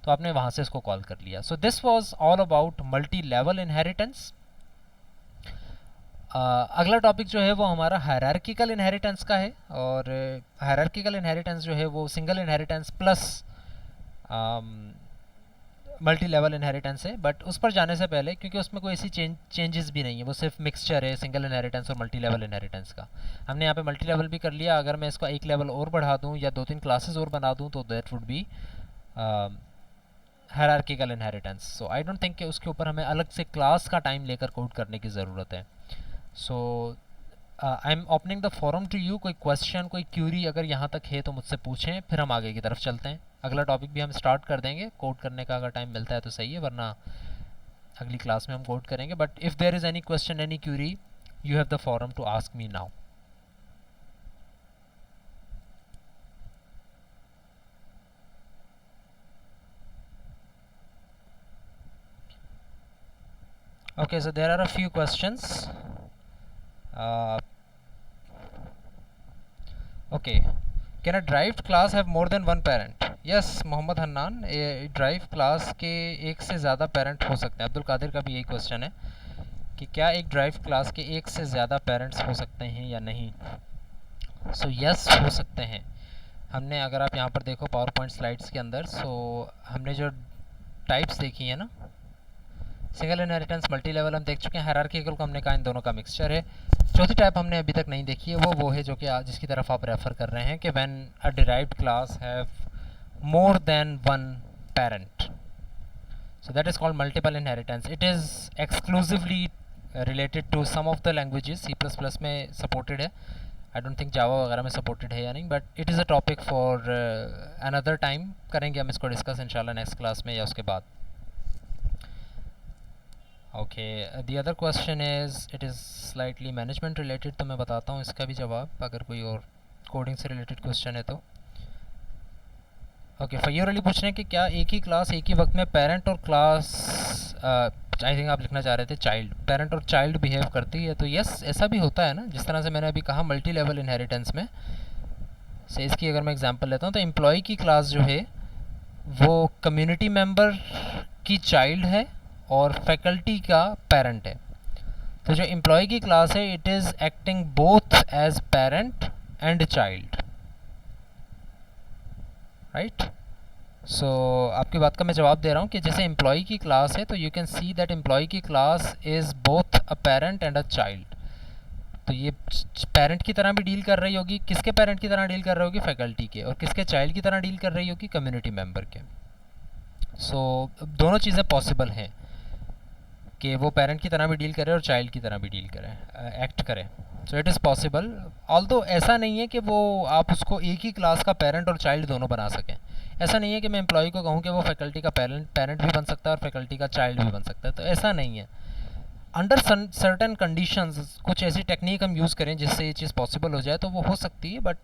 तो आपने वहाँ से इसको कॉल कर लिया। So this was all about multi level inheritance. अगला टॉपिक जो है वो हमारा हायरार्किकल इनहेरिटेंस का है, और हायरार्किकल इनहेरिटेंस जो है वो single inheritance plus multi level inheritance है। बट उस पर जाने से पहले, क्योंकि उसमें कोई ऐसी चेंजेस भी नहीं है, वो सिर्फ मिक्सचर है सिंगल इनहेरिटेंस और मल्टी लेवल इनहेरिटेंस का। हमने यहाँ पे मल्टी लेवल भी कर लिया, अगर मैं इसका एक लेवल और बढ़ा दूँ या 2-3 क्लासेस और बना दूँ तो that would be hierarchical inheritance. So I don't think कि उसके ऊपर हमें अलग से क्लास का टाइम लेकर कोड करने की ज़रूरत है। So I am opening the forum to you. कोई क्वेश्चन, कोई क्यूरी अगर यहाँ तक है तो मुझसे पूछें, फिर हम आगे की तरफ चलते हैं। अगला टॉपिक भी हम स्टार्ट कर देंगे, कोड करने का अगर टाइम मिलता है तो सही है, वरना अगली क्लास में हम कोड करेंगे। But if there is any question, any query, you have the forum to ask me now. Okay, so there are a few questions. Okay, can a derived class have more than one parent? Yes Mohammad Hannan, derive class के एक से ज़्यादा parent हो सकते हैं। अब्दुल कादिर का भी यही क्वेश्चन है कि क्या एक ड्राइव क्लास के एक से ज़्यादा पेरेंट्स हो सकते हैं या नहीं। सो यस हो सकते हैं। हमने, अगर आप यहाँ पर देखो पावर पॉइंट स्लाइड्स के अंदर, सो हमने जो टाइप्स देखी है ना, सिंगल इनहेरिटेंस, मल्टी लेवल हम देख चुके हैं, हायरार्किकल को हमने कहा इन दोनों का मिक्सचर है। चौथी टाइप हमने अभी तक नहीं देखी है, वो है जो कि जिसकी तरफ आप रेफ़र कर रहे हैं कि when a derived class have more than one parent, so that is called multiple inheritance. It is exclusively related to some of the languages. C++ में supported है, I don't think Java वगैरह में supported है या नहीं, but it is a topic for another time. करेंगे हम इसको discuss इंशाल्लाह next class में या उसके बाद। Okay, the other question is, it is slightly management related, तो मैं बताता हूँ इसका भी जवाब अगर कोई और कोडिंग से रिलेटेड क्वेश्चन है तो। ओके, फैयर अली पूछ रहे हैं कि क्या एक ही क्लास एक ही वक्त में पेरेंट और क्लास, आई थिंक आप लिखना चाह रहे थे चाइल्ड, पेरेंट और चाइल्ड बिहेव करती है? तो यस, ऐसा भी होता है ना, जिस तरह से मैंने अभी कहा मल्टी लेवल इनहेरिटेंस में से। इसकी अगर मैं एग्जांपल लेता हूँ तो एम्प्लॉय की क्लास जो है वो कम्युनिटी मेंबर की चाइल्ड है और फैकल्टी का पेरेंट है। तो जो एम्प्लॉय की क्लास है it is acting both as parent and child, right. So आपकी बात का मैं जवाब दे रहा हूँ कि जैसे एम्प्लॉय की क्लास है तो you can see that employ की class is both a parent and a child. तो ये पेरेंट की तरह भी डील कर रही होगी, किसके पेरेंट की तरह डील कर रही होगी? फैकल्टी के। और किसके चाइल्ड की तरह डील कर रही होगी? कम्युनिटी मेंबर के। सो दोनों चीज़ें पॉसिबल हैं कि वो पेरेंट की तरह भी डील करे और चाइल्ड की तरह भी डील करे, एक्ट करे। So it is possible, although ऐसा नहीं है कि वो आप उसको एक ही क्लास का पेरेंट और चाइल्ड दोनों बना सकें। ऐसा नहीं है कि मैं एम्प्लॉय को कहूँ कि वो फैकल्टी का पेरेंट भी बन सकता है और फैकल्टी का चाइल्ड भी बन सकता है, तो ऐसा नहीं है। अंडर सर्टन कंडीशंस कुछ ऐसी टेक्निक हम यूज़ करें जिससे ये चीज़ पॉसिबल हो जाए तो वो हो सकती है, बट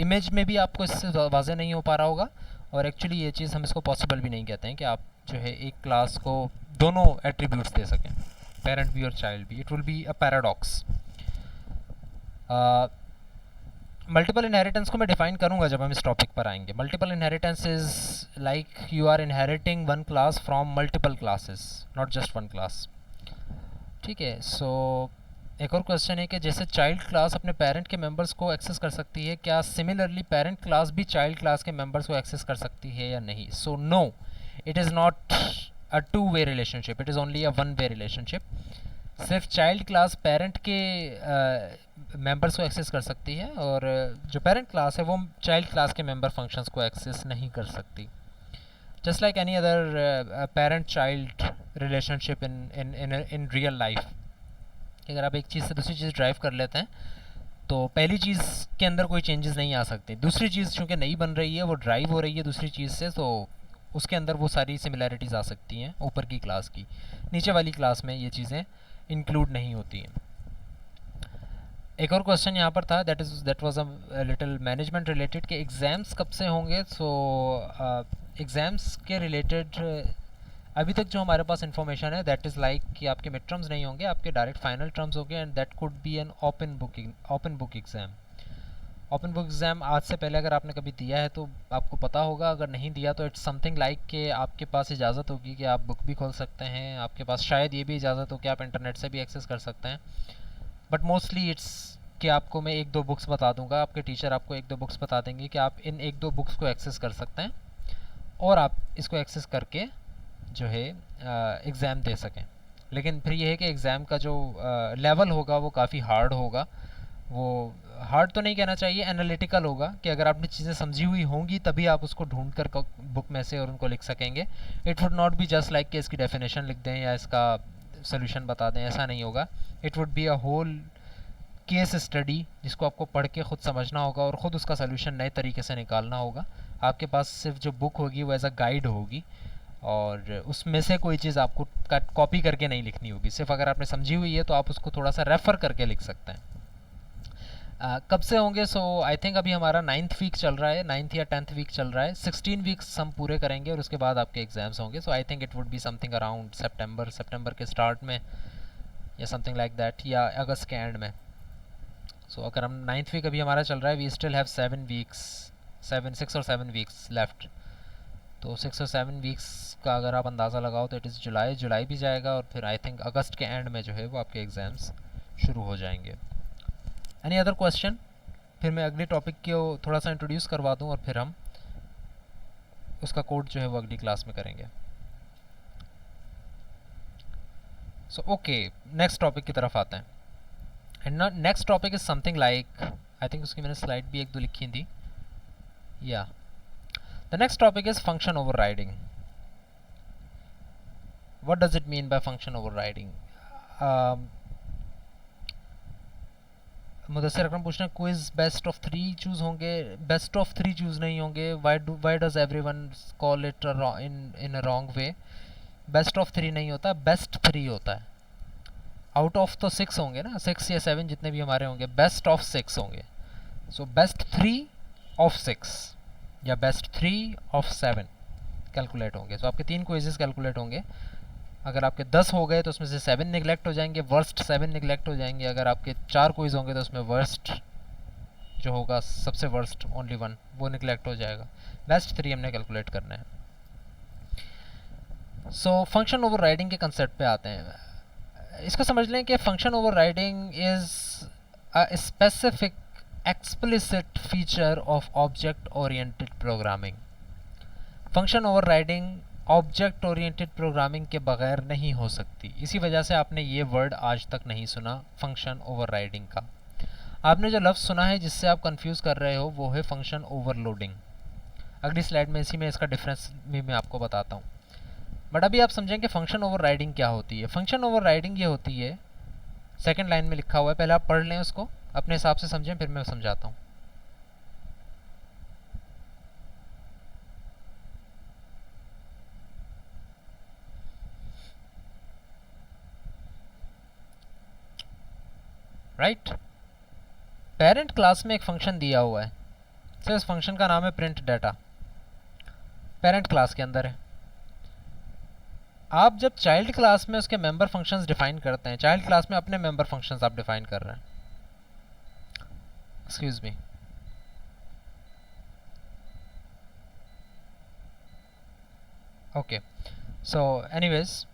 इमेज में भी आपको इससे वाज़े नहीं हो पा रहा होगा। और एक्चुअली ये चीज़ हम इसको पॉसिबल भी नहीं कहते हैं कि आप जो है एक क्लास को दोनों एट्रीब्यूट्स दे सकें, पेरेंट भी और चाइल्ड भी। It will be a paradox. Multiple inheritance को मैं डिफाइन करूंगा जब हम इस टॉपिक पर आएंगे। Multiple inheritance is like you are inheriting one class from multiple classes, not just one class, ठीक है। सो एक और क्वेश्चन है कि जैसे चाइल्ड क्लास अपने पेरेंट के मेंबर्स को एक्सेस कर सकती है, क्या सिमिलरली पेरेंट क्लास भी चाइल्ड क्लास के मेंबर्स को एक्सेस कर सकती है या नहीं? So no, it is not a two way relationship, it is only a one way relationship. सिर्फ चाइल्ड क्लास पेरेंट के मेंबर्स को एक्सेस कर सकती है और जो पेरेंट क्लास है वो चाइल्ड क्लास के मेंबर फंक्शंस को एक्सेस नहीं कर सकती। Just like any other parent child relationship in real life. अगर आप एक चीज़ से दूसरी चीज़ ड्राइव कर लेते हैं तो पहली चीज़ के अंदर कोई चेंजेस नहीं आ सकते, दूसरी चीज़ चूँकि नई बन रही है, वो ड्राइव हो रही है दूसरी चीज़ से, तो उसके अंदर वो सारी सिमिलैरिटीज़ आ सकती हैं ऊपर की क्लास की। नीचे वाली क्लास में ये चीज़ें इंक्लूड नहीं होती हैं। एक और क्वेश्चन यहाँ पर था, that was a little management related, कि एग्ज़ाम्स कब से होंगे। सो एग्ज़ाम्स के रिलेटेड अभी तक जो हमारे पास इन्फॉर्मेशन है दैट इज़ लाइक कि आपके मिड टर्म्स नहीं होंगे, आपके डायरेक्ट फाइनल टर्म्स होंगे, and that could be an open book exam. Open book exam आज से पहले अगर आपने कभी दिया है तो आपको पता होगा, अगर नहीं दिया तो इट्स समथिंग लाइक कि आपके पास इजाज़त होगी कि आप बुक भी खोल सकते हैं, आपके पास शायद ये भी इजाज़त हो कि आप इंटरनेट से भी एक्सेस कर सकते हैं, बट मोस्टली इट्स कि आपको मैं एक दो बुक्स बता दूंगा, आपके टीचर आपको एक दो बुक्स बता देंगे कि आप इन एक दो बुक्स को एक्सेस कर सकते हैं और आप इसको एक्सेस करके जो है एग्ज़ाम दे सकें। लेकिन फिर ये है कि एग्ज़ाम का जो लेवल होगा वो काफ़ी हार्ड होगा, वो हार्ड तो नहीं कहना चाहिए, एनालिटिकल होगा कि अगर आपने चीज़ें समझी हुई होंगी तभी आप उसको ढूंढ कर बुक में से और उनको लिख सकेंगे। It would not be just like कि इसकी डेफिनेशन लिख दें या इसका सोल्यूशन बता दें, ऐसा नहीं होगा। It would be a whole case study जिसको आपको पढ़ के ख़ुद समझना होगा और ख़ुद उसका सोल्यूशन नए तरीके से निकालना होगा। आपके पास सिर्फ जो बुक होगी वो एज अ गाइड होगी और उसमें से कोई चीज़ आपको कॉपी करके नहीं लिखनी होगी, सिर्फ अगर आपने समझी हुई है तो आप उसको थोड़ा सा रेफ़र करके लिख सकते हैं। कब से होंगे? सो आई थिंक अभी हमारा 9th वीक चल रहा है, 9th या 10th वीक चल रहा है, 16 वीक्स हम पूरे करेंगे और उसके बाद आपके एग्ज़ाम्स होंगे। So I think it would be something around सितंबर के स्टार्ट में या समथिंग लाइक दैट, या अगस्त के एंड में। सो अगर हम 9th वीक अभी हमारा चल रहा है, वी स्टिल हैव 6 और 7 वीक्स लेफ्ट। तो 6 और 7 वीक्स का अगर आप अंदाज़ा लगाओ तो इट इज़ जुलाई भी जाएगा, और फिर आई थिंक अगस्त के एंड में जो है वो आपके एग्ज़ाम्स शुरू हो जाएंगे। Any other question? फिर मैं अगले टॉपिक को थोड़ा सा इंट्रोड्यूस करवा दूँ और फिर हम उसका कोड जो है वो अगली क्लास में करेंगे। सो ओके, नेक्स्ट टॉपिक की तरफ आते हैं। And next topic is something like, I think उसकी मैंने स्लाइड भी एक दो लिखी थी। या the next topic is function overriding. What does it mean by function overriding? Mudassir Akram पूछ रहे हैं क्विज बेस्ट ऑफ 3 चूज होंगे? बेस्ट ऑफ 3 चूज नहीं होंगे। Why does everyone call it in a wrong way? Best of 3 नहीं होता, best 3 होता है। आउट ऑफ तो 6 होंगे ना, 6 या 7 जितने भी हमारे होंगे, बेस्ट ऑफ 6 होंगे। सो बेस्ट 3 ऑफ 6 या बेस्ट 3 ऑफ 7 कैलकुलेट होंगे। तो आपके 3 क्विजेस कैलकुलेट होंगे। अगर आपके 10 हो गए तो उसमें से 7 निगलेक्ट हो जाएंगे, वर्स्ट 7 निगलेक्ट हो जाएंगे। अगर आपके 4 क्विज होंगे तो उसमें वर्स्ट जो होगा, सबसे वर्स्ट ओनली 1, वो निगलेक्ट हो जाएगा। बेस्ट 3 हमने कैलकुलेट करना है। सो फंक्शन ओवरराइडिंग के कंसेप्ट पे आते हैं। इसको समझ लें कि function overriding is a specific explicit feature of object oriented programming. Function overriding object oriented programming के बगैर नहीं हो सकती। इसी वजह से आपने ये वर्ड आज तक नहीं सुना, फंक्शन ओवरराइडिंग का। आपने जो लफ्ज़ सुना है जिससे आप कंफ्यूज कर रहे हो वो है फंक्शन ओवरलोडिंग। अगली स्लाइड में इसी में इसका डिफरेंस भी मैं आपको बताता हूँ। बट अभी आप समझें कि फंक्शन ओवरराइडिंग क्या होती है। फंक्शन ओवरराइडिंग ये होती है, सेकंड लाइन में लिखा हुआ है, पहले आप पढ़ लें उसको, अपने हिसाब से समझें, फिर मैं समझाता हूँ। राइट, पेरेंट क्लास में एक फंक्शन दिया हुआ है, सर इस फंक्शन का नाम है प्रिंट डाटा, पेरेंट क्लास के अंदर है। आप जब चाइल्ड क्लास में उसके मेंबर फंक्शंस डिफाइन करते हैं, चाइल्ड क्लास में अपने मेंबर फंक्शंस आप डिफाइन कर रहे हैं, excuse me, okay. So anyways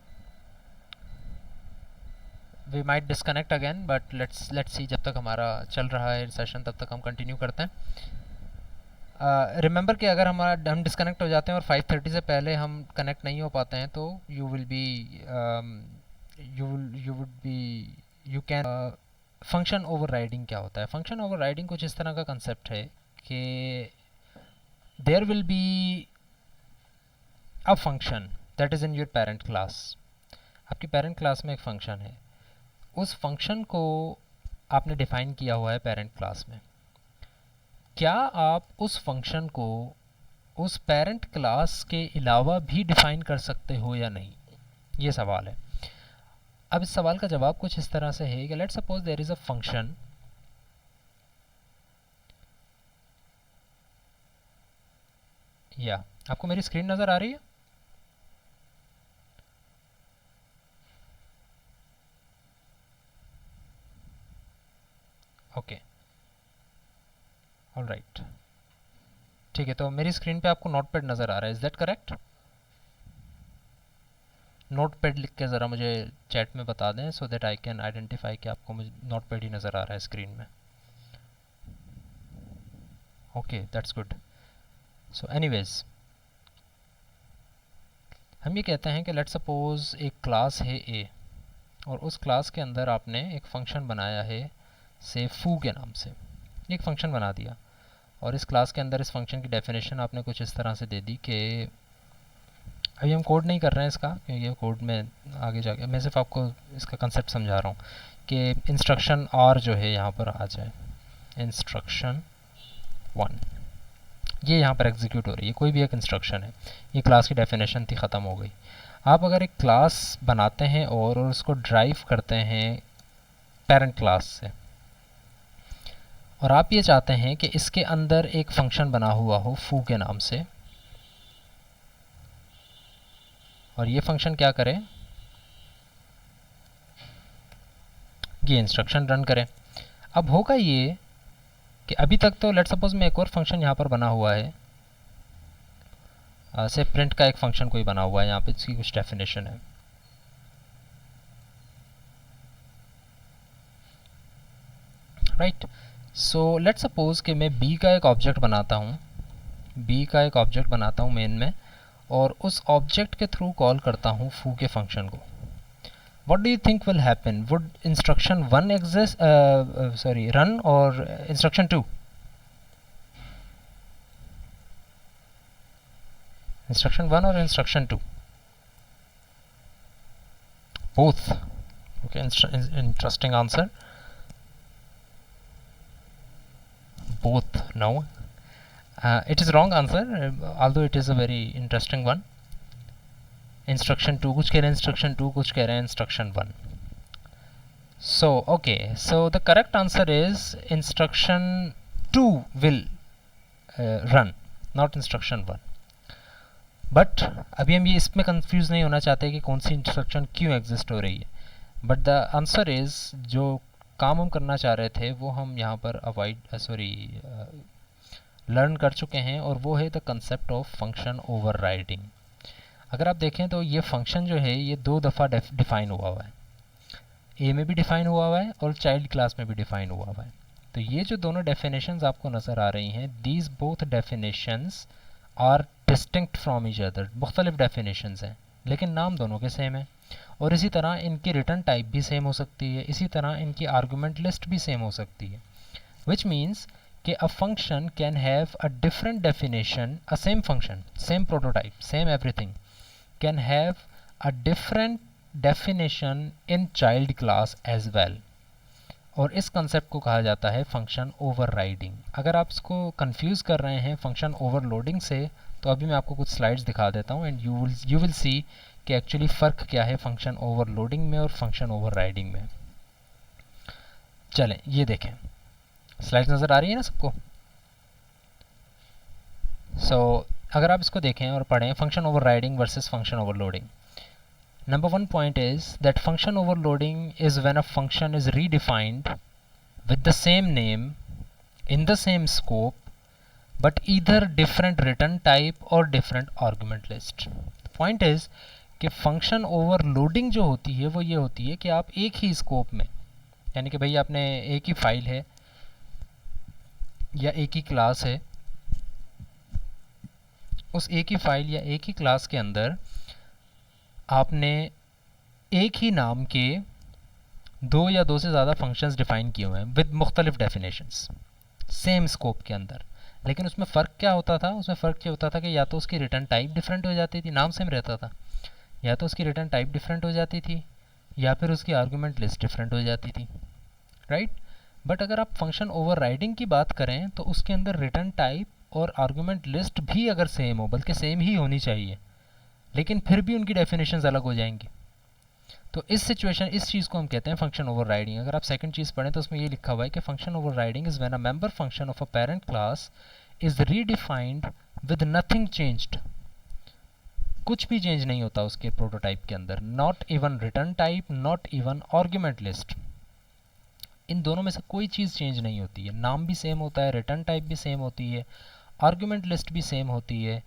we might disconnect again, but let's see, जब तक हमारा चल रहा है सेशन तब तक हम कंटिन्यू करते हैं। रिमेंबर कि अगर हम डिस्कनेक्ट हो जाते हैं और 5:30 से पहले हम कनेक्ट नहीं हो पाते हैं तो you would be you can. Function overriding क्या होता है? फंक्शन ओवरराइडिंग कुछ इस तरह का कंसेप्ट है कि there will be a function that is in your parent class. आपकी पेरेंट क्लास में एक फंक्शन है, उस फंक्शन को आपने डिफ़ाइन किया हुआ है पेरेंट क्लास में। क्या आप उस फंक्शन को उस पेरेंट क्लास के अलावा भी डिफ़ाइन कर सकते हो या नहीं, ये सवाल है। अब इस सवाल का जवाब कुछ इस तरह से है कि let's suppose there is a function या आपको मेरी स्क्रीन नज़र आ रही है? ओके, ऑलराइट, ठीक है। तो मेरी स्क्रीन पे आपको नोटपैड नज़र आ रहा है, इज़ दैट करेक्ट? नोटपैड लिख के ज़रा मुझे चैट में बता दें so that I can identify कि आपको मुझे नोटपैड ही नज़र आ रहा है स्क्रीन में। Okay, that's good. So anyways हम ये कहते हैं कि लेट्स सपोज एक क्लास है ए, और उस क्लास के अंदर आपने एक फ़ंक्शन बनाया है से फू के नाम से, एक फ़ंक्शन बना दिया, और इस क्लास के अंदर इस फंक्शन की डेफिनेशन आपने कुछ इस तरह से दे दी कि अभी हम कोड नहीं कर रहे हैं इसका, क्योंकि ये कोड में आगे जाके मैं सिर्फ आपको इसका कंसेप्ट समझा रहा हूँ कि इंस्ट्रक्शन आर जो है यहाँ पर आ जाए, इंस्ट्रक्शन 1 ये यहाँ पर एग्जीक्यूट हो रही है, कोई भी एक इंस्ट्रक्शन है, ये क्लास की डेफिनेशन थी, ख़त्म हो गई। आप अगर एक क्लास बनाते हैं और उसको ड्राइव करते हैं पेरेंट क्लास से, और आप ये चाहते हैं कि इसके अंदर एक फंक्शन बना हुआ हो फू के नाम से, और ये फंक्शन क्या करे, ये इंस्ट्रक्शन रन करे। अब होगा ये कि अभी तक तो लेट सपोज मैं एक और फंक्शन यहाँ पर बना हुआ है, से प्रिंट का एक फंक्शन कोई बना हुआ है, यहाँ पे इसकी कुछ डेफिनेशन है। राइट, सो लेट सपोज कि मैं बी का एक ऑब्जेक्ट बनाता हूँ, बी का एक ऑब्जेक्ट बनाता हूँ मेन में, और उस ऑब्जेक्ट के थ्रू कॉल करता हूँ फू के फंक्शन को। what do you think will happen? Would instruction 1 exist, run, or instruction 2? Instruction 1 or instruction 2? Both. Okay, interesting answer. Both. No, it is wrong answer, although it is a very interesting one. Instruction 2 कुछ कह रहे हैं, instruction 2 कुछ कह रहे हैं, instruction 1. So okay, so the correct answer is instruction 2 will run, not instruction 1. But अभी हम ये इसमें कंफ्यूज नहीं होना चाहते कि कौन सी इंस्ट्रक्शन क्यों एग्जिस्ट हो रही है. बट द आंसर इज जो काम हम करना चाह रहे थे वो हम यहाँ पर लर्न कर चुके हैं, और वो है the concept of function overriding. अगर आप देखें तो ये फंक्शन जो है ये 2 दफ़ा डिफ़ाइन हुआ है, ए में भी डिफ़ाइन हुआ है और चाइल्ड क्लास में भी डिफ़ाइन हुआ है. तो ये जो दोनों डेफिनेशंस आपको नज़र आ रही हैं, these both definitions are distinct from each other. मुख्तलिफ डेफिनेशंस हैं लेकिन नाम दोनों के सेम है, और इसी तरह इनकी रिटर्न टाइप भी सेम हो सकती है, इसी तरह इनकी आर्गूमेंट लिस्ट भी सेम हो सकती है. विच मीन्स कि a function can have a different definition, a same function, same prototype, same everything, can have a different definition in child class as well. और इस कंसेप्ट को कहा जाता है फंक्शन ओवरराइडिंग. अगर आप इसको कंफ्यूज कर रहे हैं फंक्शन ओवरलोडिंग से, तो अभी मैं आपको कुछ स्लाइड्स दिखा देता हूँ, एंड यू विल सी कि एक्चुअली फ़र्क क्या है फंक्शन ओवरलोडिंग में और फंक्शन ओवरराइडिंग में. चलें ये देखें, स्लाइड्स नज़र आ रही है ना सबको. सो अगर आप इसको देखें और पढ़ें, function overriding versus function overloading. Number 1 point is that function overloading is when a function is redefined with the same name in the same scope but either different return type और different argument list. Point is कि function overloading जो होती है वो ये होती है कि आप एक ही स्कोप में, यानी कि भाई आपने एक ही फाइल है या एक ही क्लास है, उस एक ही फाइल या एक ही क्लास के अंदर आपने एक ही नाम के 2 या 2 से ज़्यादा फंक्शंस डिफ़ाइन किए हुए हैं विद मुख्तलिफ डेफिनेशंस सेम स्कोप के अंदर. लेकिन उसमें फ़र्क क्या होता था? उसमें फ़र्क ये होता था कि या तो उसकी रिटर्न टाइप डिफरेंट हो जाती थी, नाम सेम रहता था, या तो उसकी रिटर्न टाइप डिफरेंट हो जाती थी, या फिर उसकी आर्गूमेंट लिस्ट डिफरेंट हो जाती थी. राइट, बट अगर आप फंक्शन ओवरराइडिंग की बात करें तो उसके अंदर रिटर्न टाइप और आर्गूमेंट लिस्ट भी अगर सेम हो, बल्कि सेम ही होनी चाहिए, लेकिन फिर भी उनकी डेफिनेशंस अलग हो जाएंगी. तो इस चीज़ को हम कहते हैं फंक्शन ओवरराइडिंग. अगर आप सेकंड चीज़ पढ़ें तो उसमें ये लिखा हुआ है कि function overriding is when a member function of a parent class is redefined with nothing changed. कुछ भी चेंज नहीं होता उसके प्रोटोटाइप के अंदर, not even return type, not even argument list. इन दोनों में से कोई चीज़ चेंज नहीं होती है. नाम भी सेम होता है, रिटर्न टाइप भी सेम होती है, आर्गूमेंट लिस्ट भी सेम होती है.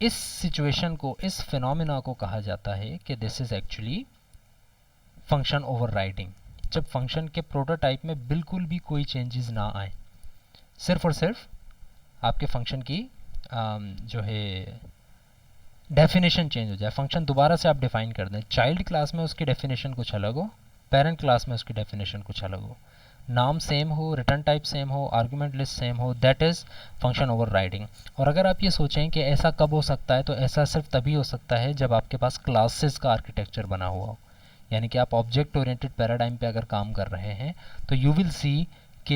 इस सिचुएशन को, इस फिनोमिना को कहा जाता है कि this is actually function overriding. जब फंक्शन के प्रोटोटाइप में बिल्कुल भी कोई चेंजेस ना आए, सिर्फ और सिर्फ आपके फंक्शन की जो है डेफिनेशन चेंज हो जाए, फंक्शन दोबारा से आप डिफाइन कर दें. चाइल्ड क्लास में उसकी डेफिनेशन कुछ अलग हो, पेरेंट क्लास में उसकी डेफिनेशन कुछ अलग हो, नाम सेम हो, रिटर्न टाइप सेम हो, आर्गूमेंट लिस्ट सेम हो, दैट इज़ फंक्शन ओवरराइडिंग. और अगर आप ये सोचें कि ऐसा कब हो सकता है, तो ऐसा सिर्फ तभी हो सकता है जब आपके पास क्लासेस का आर्किटेक्चर बना हुआ हो. यानी कि आप ऑब्जेक्ट ओरिएंटेड पैराडाइम पे अगर काम कर रहे हैं तो यू विल सी कि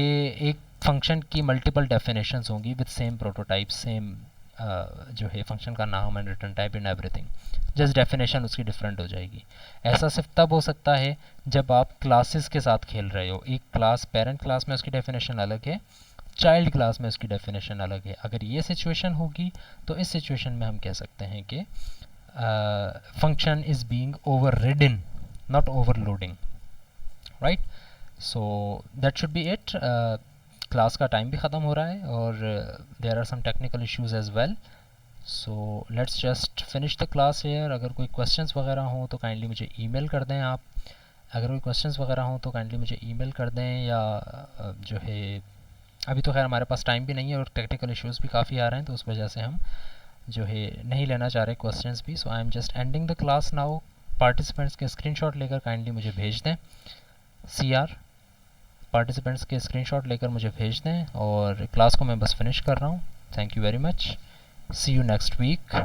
एक फंक्शन की मल्टीपल डेफिनेशंस होंगी विद सेम प्रोटोटाइप, सेम जो है फंक्शन का नाम and return type and everything, just definition उसकी डिफरेंट हो जाएगी. ऐसा सिर्फ तब हो सकता है जब आप क्लासेस के साथ खेल रहे हो. एक क्लास, पेरेंट क्लास में उसकी डेफिनेशन अलग है, चाइल्ड क्लास में उसकी डेफिनेशन अलग है. अगर ये सिचुएशन होगी तो इस सिचुएशन में हम कह सकते हैं कि function is being overridden, not overloading. Right, so that should be it. Class का टाइम भी ख़त्म हो रहा है और there are some technical issues as well. So let's just finish the class here. अगर कोई क्वेश्चंस वगैरह हों तो काइंडली मुझे ईमेल कर दें आप। अगर कोई क्वेश्चंस वगैरह हों तो काइंडली मुझे ईमेल कर दें, या जो है अभी तो खैर हमारे पास टाइम भी नहीं है और टेक्निकल इश्यूज़ भी काफ़ी आ रहे हैं, तो उस वजह से हम जो है नहीं लेना चाह रहे क्वेश्चंस भी। So I am just ending the class now. Participants के स्क्रीनशॉट लेकर काइंडली मुझे भेज दें। CR पार्टिसिपेंट्स के स्क्रीनशॉट लेकर मुझे भेज दें और क्लास को मैं बस फिनिश कर रहा हूँ। Thank you very much. See you next week.